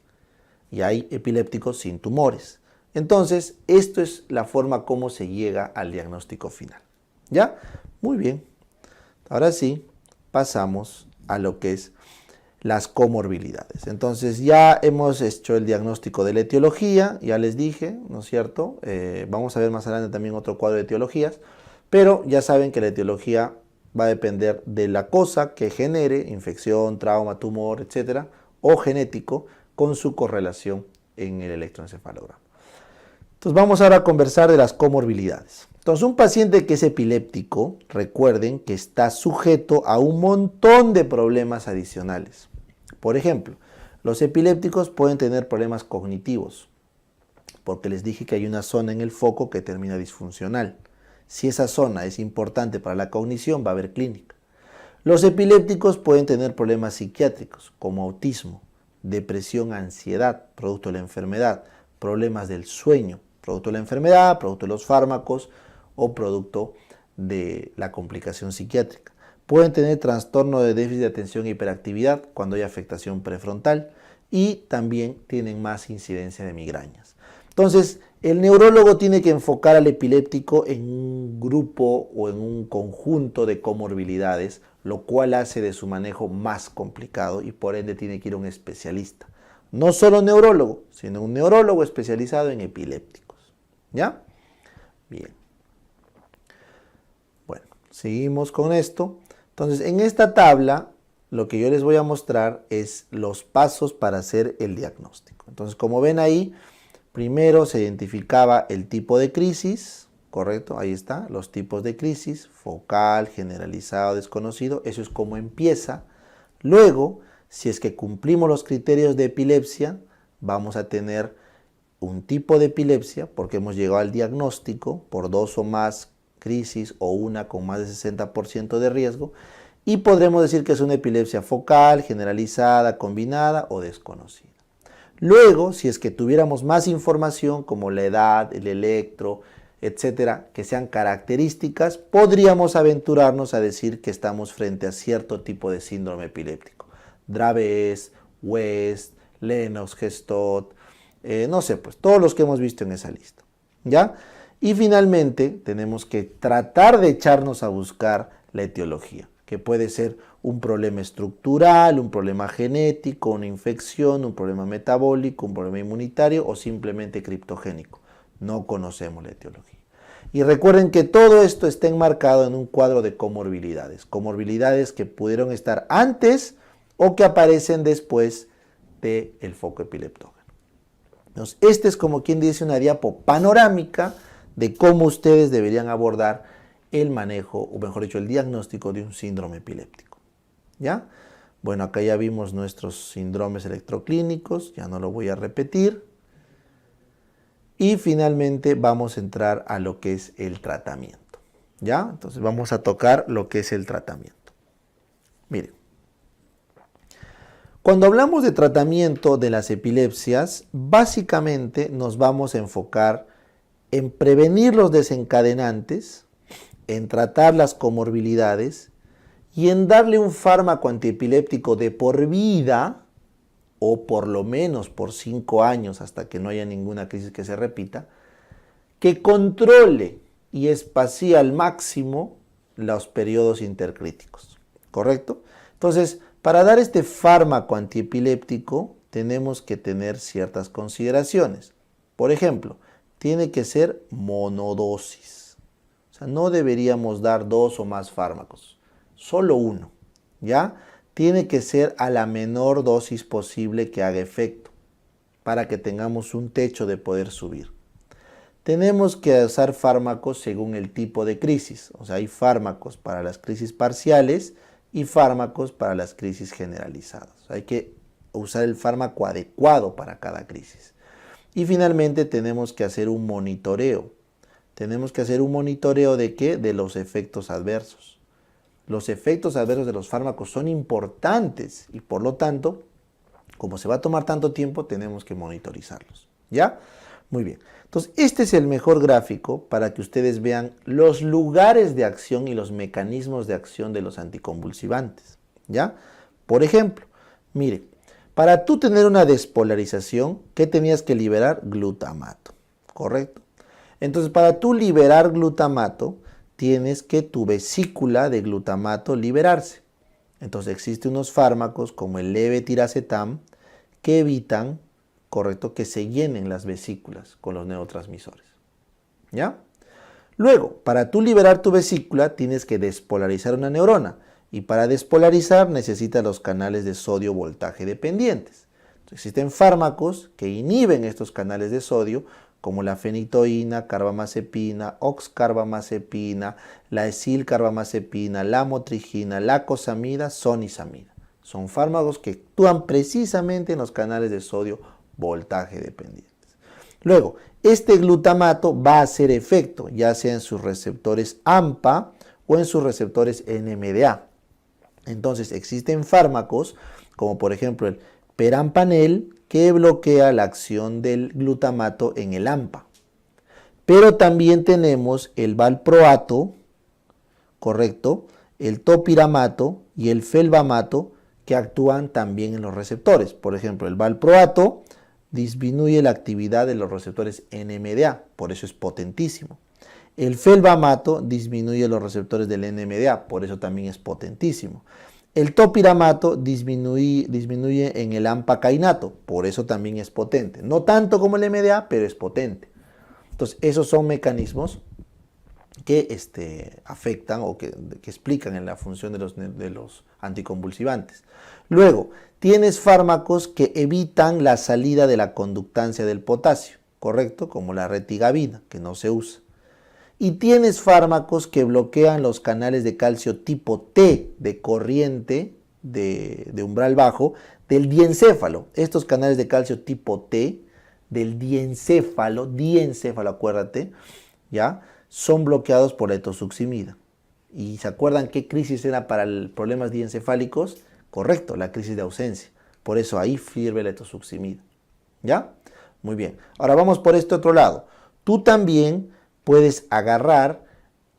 y hay epilépticos sin tumores. Entonces, esto es la forma como se llega al diagnóstico final. ¿Ya? Muy bien. Ahora sí, pasamos a lo que es las comorbilidades. Entonces, ya hemos hecho el diagnóstico de la etiología, ya les dije, ¿no es cierto? Vamos a ver más adelante también otro cuadro de etiologías, pero ya saben que la etiología va a depender de la cosa que genere infección, trauma, tumor, etcétera, o genético, con su correlación en el electroencefalograma. Entonces vamos ahora a conversar de las comorbilidades. Entonces un paciente que es epiléptico, recuerden que está sujeto a un montón de problemas adicionales. Por ejemplo, los epilépticos pueden tener problemas cognitivos, porque les dije que hay una zona en el foco que termina disfuncional. Si esa zona es importante para la cognición, va a haber clínica. Los epilépticos pueden tener problemas psiquiátricos, como autismo, depresión, ansiedad, producto de la enfermedad, problemas del sueño, producto de la enfermedad, producto de los fármacos o producto de la complicación psiquiátrica. Pueden tener trastorno de déficit de atención e hiperactividad cuando hay afectación prefrontal y también tienen más incidencia de migrañas. Entonces, el neurólogo tiene que enfocar al epiléptico en un grupo o en un conjunto de comorbilidades, lo cual hace de su manejo más complicado y por ende tiene que ir a un especialista. No solo neurólogo, sino un neurólogo especializado en epilépticos. ¿Ya? Bien. Bueno, seguimos con esto. Entonces, en esta tabla, lo que yo les voy a mostrar es los pasos para hacer el diagnóstico. Entonces, como ven ahí, primero se identificaba el tipo de crisis, ¿correcto? Ahí está, los tipos de crisis, focal, generalizado, desconocido, eso es como empieza. Luego, si es que cumplimos los criterios de epilepsia, vamos a tener un tipo de epilepsia, porque hemos llegado al diagnóstico por 2 o más crisis o una con más de 60% de riesgo, y podremos decir que es una epilepsia focal, generalizada, combinada o desconocida. Luego, si es que tuviéramos más información como la edad, el electro, etcétera, que sean características, podríamos aventurarnos a decir que estamos frente a cierto tipo de síndrome epiléptico. Dravet, West, Lennox-Gastaut, no sé, pues todos los que hemos visto en esa lista, ¿ya? Y finalmente tenemos que tratar de echarnos a buscar la etiología, que puede ser un problema estructural, un problema genético, una infección, un problema metabólico, un problema inmunitario o simplemente criptogénico. No conocemos la etiología. Y recuerden que todo esto está enmarcado en un cuadro de comorbilidades. Comorbilidades que pudieron estar antes o que aparecen después del foco epileptógeno. Entonces, este es como quien dice una diapo panorámica de cómo ustedes deberían abordar el manejo, o mejor dicho, el diagnóstico de un síndrome epiléptico. ¿Ya? Bueno, acá ya vimos nuestros síndromes electroclínicos, ya no lo voy a repetir. Y finalmente vamos a entrar a lo que es el tratamiento. ¿Ya? Entonces vamos a tocar lo que es el tratamiento. Miren. Cuando hablamos de tratamiento de las epilepsias, básicamente nos vamos a enfocar en prevenir los desencadenantes, en tratar las comorbilidades y en darle un fármaco antiepiléptico de por vida, o por lo menos por 5 años hasta que no haya ninguna crisis que se repita, que controle y espacie al máximo los periodos intercríticos. ¿Correcto? Entonces, para dar este fármaco antiepiléptico tenemos que tener ciertas consideraciones. Por ejemplo, tiene que ser monodosis. O sea, no deberíamos dar 2 o más fármacos, solo uno, ¿ya? Tiene que ser a la menor dosis posible que haga efecto, para que tengamos un techo de poder subir. tenemos que usar fármacos según el tipo de crisis. O sea, hay fármacos para las crisis parciales y fármacos para las crisis generalizadas. Hay que usar el fármaco adecuado para cada crisis. Y finalmente tenemos que hacer un monitoreo. Tenemos que hacer un monitoreo ¿de qué? De los efectos adversos. Los efectos adversos de los fármacos son importantes y por lo tanto, como se va a tomar tanto tiempo, tenemos que monitorizarlos. ¿Ya? Muy bien. Entonces, este es el mejor gráfico para que ustedes vean los lugares de acción y los mecanismos de acción de los anticonvulsivantes. ¿Ya? Por ejemplo, mire, para tú tener una despolarización, ¿qué tenías que liberar? Glutamato. ¿Correcto? Entonces, para tú liberar glutamato, tienes que tu vesícula de glutamato liberarse. Entonces, existen unos fármacos como el levetiracetam que evitan, correcto, que se llenen las vesículas con los neurotransmisores. ¿Ya? Luego, para tú liberar tu vesícula, tienes que despolarizar una neurona. Y para despolarizar necesitas los canales de sodio voltaje dependientes. Entonces, existen fármacos que inhiben estos canales de sodio, como la fenitoína, carbamazepina, oxcarbamazepina, la esilcarbamazepina, la motrigina, la cosamida, sonizamida. Son fármacos que actúan precisamente en los canales de sodio voltaje dependientes. Luego, este glutamato va a hacer efecto, ya sea en sus receptores AMPA o en sus receptores NMDA. Entonces, existen fármacos, como por ejemplo el perampanel, que bloquea la acción del glutamato en el AMPA. Pero también tenemos el valproato, correcto, el topiramato y el felbamato, que actúan también en los receptores. Por ejemplo, el valproato disminuye la actividad de los receptores NMDA, por eso es potentísimo. El felbamato disminuye los receptores del NMDA, por eso también es potentísimo. El topiramato disminuye en el AMPA-cainato, por eso también es potente. No tanto como el MDA, pero es potente. Entonces, esos son mecanismos que afectan o que explican en la función de los anticonvulsivantes. Luego, tienes fármacos que evitan la salida de la conductancia del potasio, ¿correcto? Como la retigabina, que no se usa. Y tienes fármacos que bloquean los canales de calcio tipo T de corriente de umbral bajo del diencéfalo. Estos canales de calcio tipo T del diencéfalo, acuérdate, ¿ya? Son bloqueados por la etosuximida. ¿Y se acuerdan qué crisis era para problemas diencefálicos? Correcto, la crisis de ausencia. Por eso ahí sirve la etosuximida. ¿Ya? Muy bien. Ahora vamos por este otro lado. Tú también puedes agarrar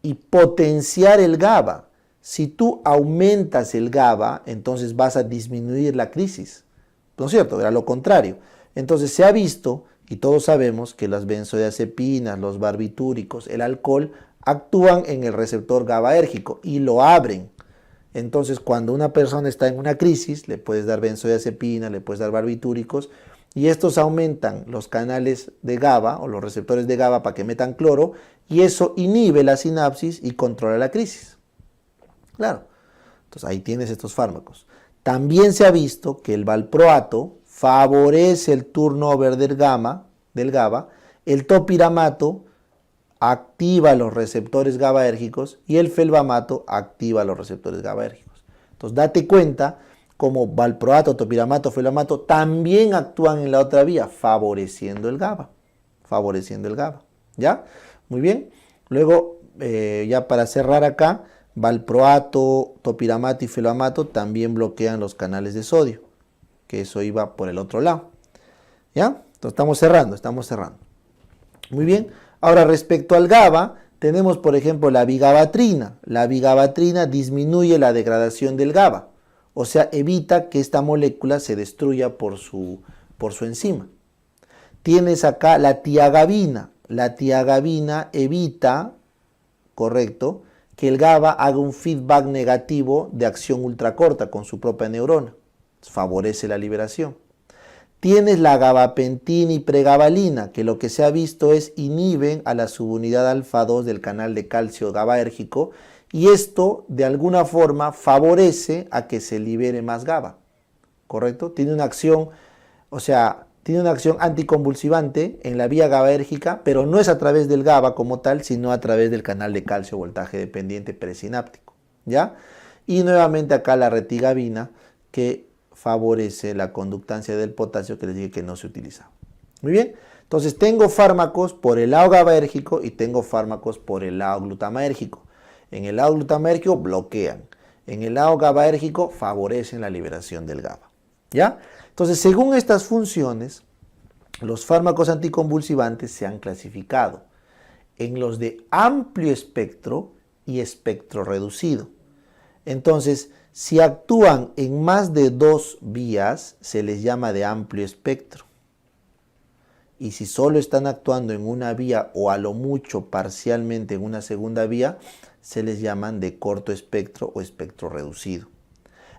y potenciar el GABA. Si tú aumentas el GABA, entonces vas a disminuir la crisis. ¿No es cierto? Era lo contrario. Entonces se ha visto, y todos sabemos, que las benzodiazepinas, los barbitúricos, el alcohol, actúan en el receptor GABAérgico y lo abren. Entonces, cuando una persona está en una crisis, le puedes dar benzodiazepina, le puedes dar barbitúricos, y estos aumentan los canales de GABA o los receptores de GABA para que metan cloro, y eso inhibe la sinapsis y controla la crisis. Claro, entonces ahí tienes estos fármacos. También se ha visto que el valproato favorece el turnover del GABA, el topiramato activa los receptores GABAérgicos y el felbamato activa los receptores GABAérgicos. Entonces date cuenta como valproato, topiramato, felbamato también actúan en la otra vía, favoreciendo el GABA. ¿Ya? Muy bien. Luego, ya para cerrar acá, valproato, topiramato y felbamato también bloquean los canales de sodio, que eso iba por el otro lado. ¿Ya? Entonces estamos cerrando. Muy bien. Ahora, respecto al GABA, tenemos, por ejemplo, la vigabatrina. La vigabatrina disminuye la degradación del GABA. O sea, evita que esta molécula se destruya por su enzima. Tienes acá la tiagabina. La tiagabina evita, correcto, que el GABA haga un feedback negativo de acción ultracorta con su propia neurona. Favorece la liberación. Tienes la gabapentina y pregabalina, que lo que se ha visto es inhiben a la subunidad alfa 2 del canal de calcio GABAérgico, y esto de alguna forma favorece a que se libere más GABA, ¿correcto? Tiene una acción, o sea, tiene una acción anticonvulsivante en la vía GABAérgica, pero no es a través del GABA como tal, sino a través del canal de calcio voltaje dependiente presináptico, ¿ya? Y nuevamente acá la retigabina, que favorece la conductancia del potasio, que les dije que no se utiliza. Muy bien, entonces tengo fármacos por el lado GABAérgico y tengo fármacos por el lado glutamaérgico. En el lado glutamaérgico bloquean, en el lado GABAérgico favorecen la liberación del GABA, ¿ya? Entonces, según estas funciones, los fármacos anticonvulsivantes se han clasificado en los de amplio espectro y espectro reducido. Entonces, si actúan en más de 2 vías, se les llama de amplio espectro. Y si solo están actuando en una vía o a lo mucho parcialmente en una segunda vía, se les llaman de corto espectro o espectro reducido.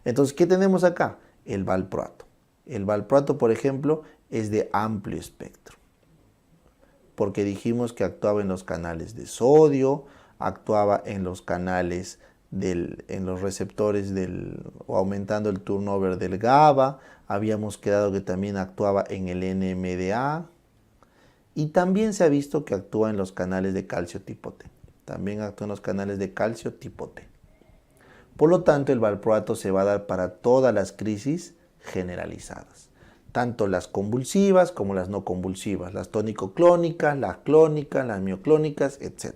Entonces, ¿qué tenemos acá? El valproato. El valproato, por ejemplo, es de amplio espectro, porque dijimos que actuaba en los canales de sodio, actuaba en los canales en los receptores o aumentando el turnover del GABA, habíamos quedado que también actuaba en el NMDA, y también se ha visto que actúa en los canales de calcio tipo T. También actúa en los canales de calcio tipo T. Por lo tanto, el valproato se va a dar para todas las crisis generalizadas, tanto las convulsivas como las no convulsivas, las tónico-clónicas, las clónicas, las mioclónicas, etc.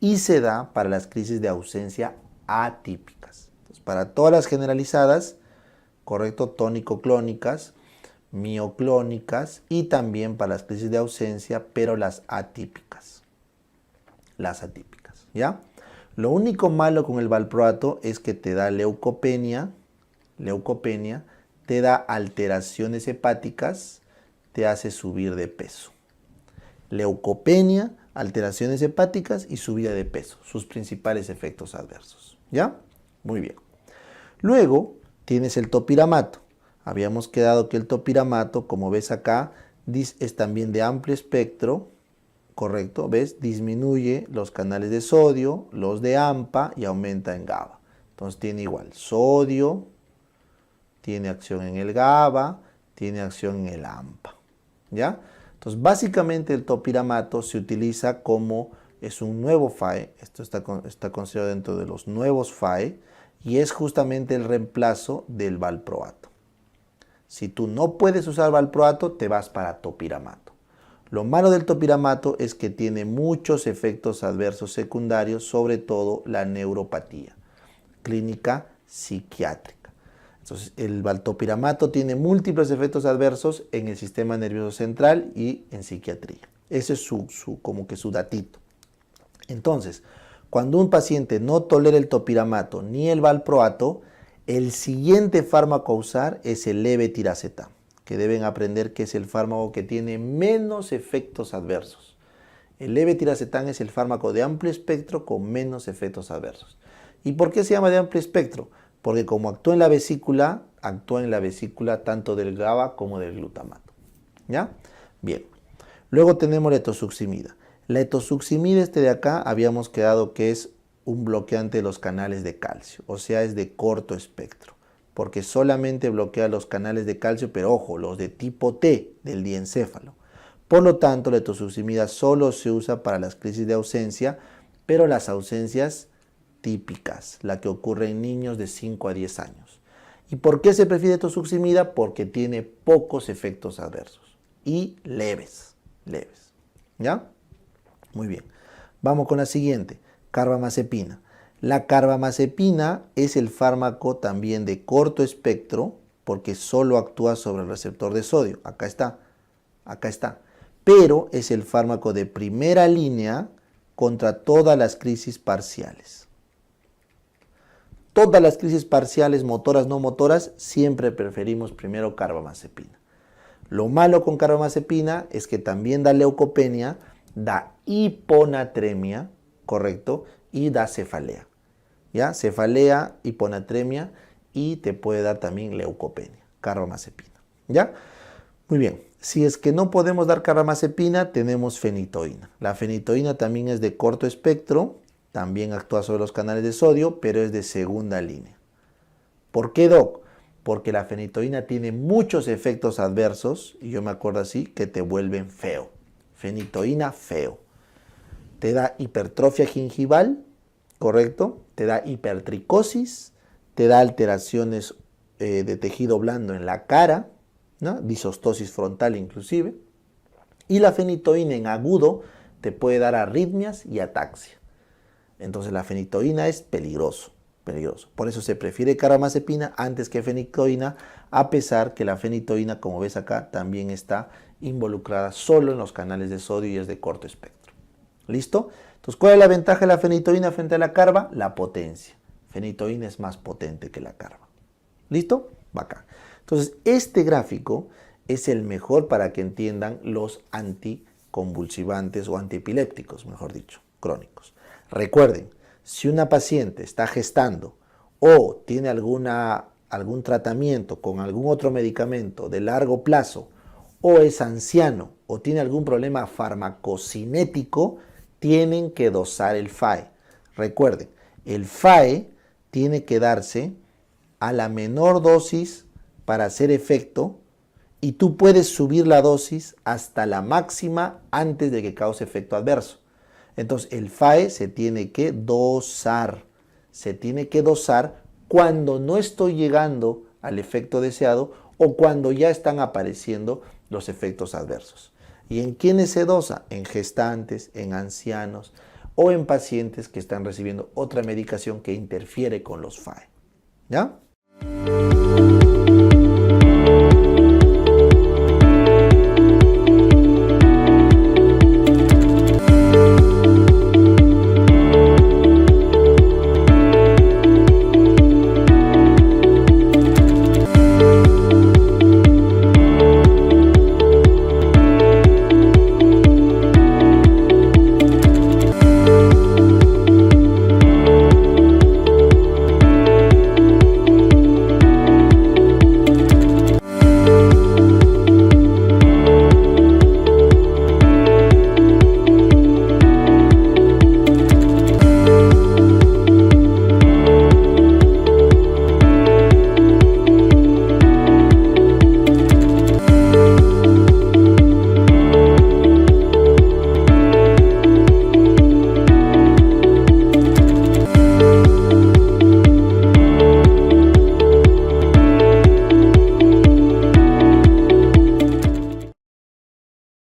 Y se da para las crisis de ausencia atípicas. Entonces, para todas las generalizadas, correcto, tónico-clónicas, mioclónicas, y también para las crisis de ausencia, pero las atípicas. Las atípicas, ¿ya? Lo único malo con el valproato es que te da leucopenia, te da alteraciones hepáticas, te hace subir de peso. Leucopenia, alteraciones hepáticas y subida de peso, sus principales efectos adversos, ¿ya? Muy bien. Luego tienes el topiramato. Habíamos quedado que el topiramato, como ves acá, es también de amplio espectro, correcto, ¿ves? Disminuye los canales de sodio, los de AMPA y aumenta en GABA. Entonces tiene igual sodio, tiene acción en el GABA, tiene acción en el AMPA, ¿ya? Entonces básicamente el topiramato se utiliza como, es un nuevo FAE, esto está considerado dentro de los nuevos FAE, y es justamente el reemplazo del valproato. Si tú no puedes usar valproato, te vas para topiramato. Lo malo del topiramato es que tiene muchos efectos adversos secundarios, sobre todo la neuropatía clínica psiquiátrica. Entonces, el valtopiramato tiene múltiples efectos adversos en el sistema nervioso central y en psiquiatría. Ese es como que su datito. Entonces, cuando un paciente no tolera el topiramato ni el valproato, el siguiente fármaco a usar es el levetiracetam, que deben aprender que es el fármaco que tiene menos efectos adversos. El levetiracetam es el fármaco de amplio espectro con menos efectos adversos. ¿Y por qué se llama de amplio espectro? Porque como actúa en la vesícula tanto del GABA como del glutamato, ¿ya? Bien. Luego tenemos la etosuximida. La etosuximida, de acá, habíamos quedado que es un bloqueante de los canales de calcio, o sea, es de corto espectro, porque solamente bloquea los canales de calcio, pero ojo, los de tipo T, del diencéfalo. Por lo tanto, la etosuximida solo se usa para las crisis de ausencia, pero las ausencias típicas, la que ocurre en niños de 5 a 10 años. ¿Y por qué se prefiere etosuximida? Porque tiene pocos efectos adversos y leves, ¿ya? Muy bien. Vamos con la siguiente, carbamazepina. La carbamazepina es el fármaco también de corto espectro porque solo actúa sobre el receptor de sodio. Acá está. Pero es el fármaco de primera línea contra todas las crisis parciales. Todas las crisis parciales, motoras, no motoras, siempre preferimos primero carbamazepina. Lo malo con carbamazepina es que también da leucopenia, da hiponatremia, correcto, y da cefalea. ¿Ya? Cefalea, hiponatremia y te puede dar también leucopenia, carbamazepina. ¿Ya? Muy bien. Si es que no podemos dar carbamazepina, tenemos fenitoína. La fenitoína también es de corto espectro, también actúa sobre los canales de sodio, pero es de segunda línea. ¿Por qué, doc? porque la fenitoína tiene muchos efectos adversos, y yo me acuerdo así, que te vuelven feo. Fenitoína feo. Te da hipertrofia gingival, ¿correcto? Te da hipertricosis, te da alteraciones de tejido blando en la cara, ¿no? Disostosis frontal inclusive. Y la fenitoína en agudo te puede dar arritmias y ataxia. Entonces la fenitoína es peligroso. Por eso se prefiere carbamazepina antes que fenitoína, a pesar que la fenitoína, como ves acá, también está involucrada solo en los canales de sodio y es de corto espectro. ¿Listo? Entonces, ¿cuál es la ventaja de la fenitoína frente a la carba? La potencia. Fenitoína es más potente que la carba. ¿Listo? Bacán. Entonces, este gráfico es el mejor para que entiendan los anticonvulsivantes o antiepilépticos, mejor dicho, crónicos. Recuerden, si una paciente está gestando o tiene algún tratamiento con algún otro medicamento de largo plazo, o es anciano o tiene algún problema farmacocinético, tienen que dosar el FAE. Recuerden, el FAE tiene que darse a la menor dosis para hacer efecto, y tú puedes subir la dosis hasta la máxima antes de que cause efecto adverso. Entonces el FAE se tiene que dosar. Se tiene que dosar cuando no estoy llegando al efecto deseado o cuando ya están apareciendo los efectos adversos. ¿Y en quiénes se dosa? En gestantes, en ancianos o en pacientes que están recibiendo otra medicación que interfiere con los FAE. ¿Ya?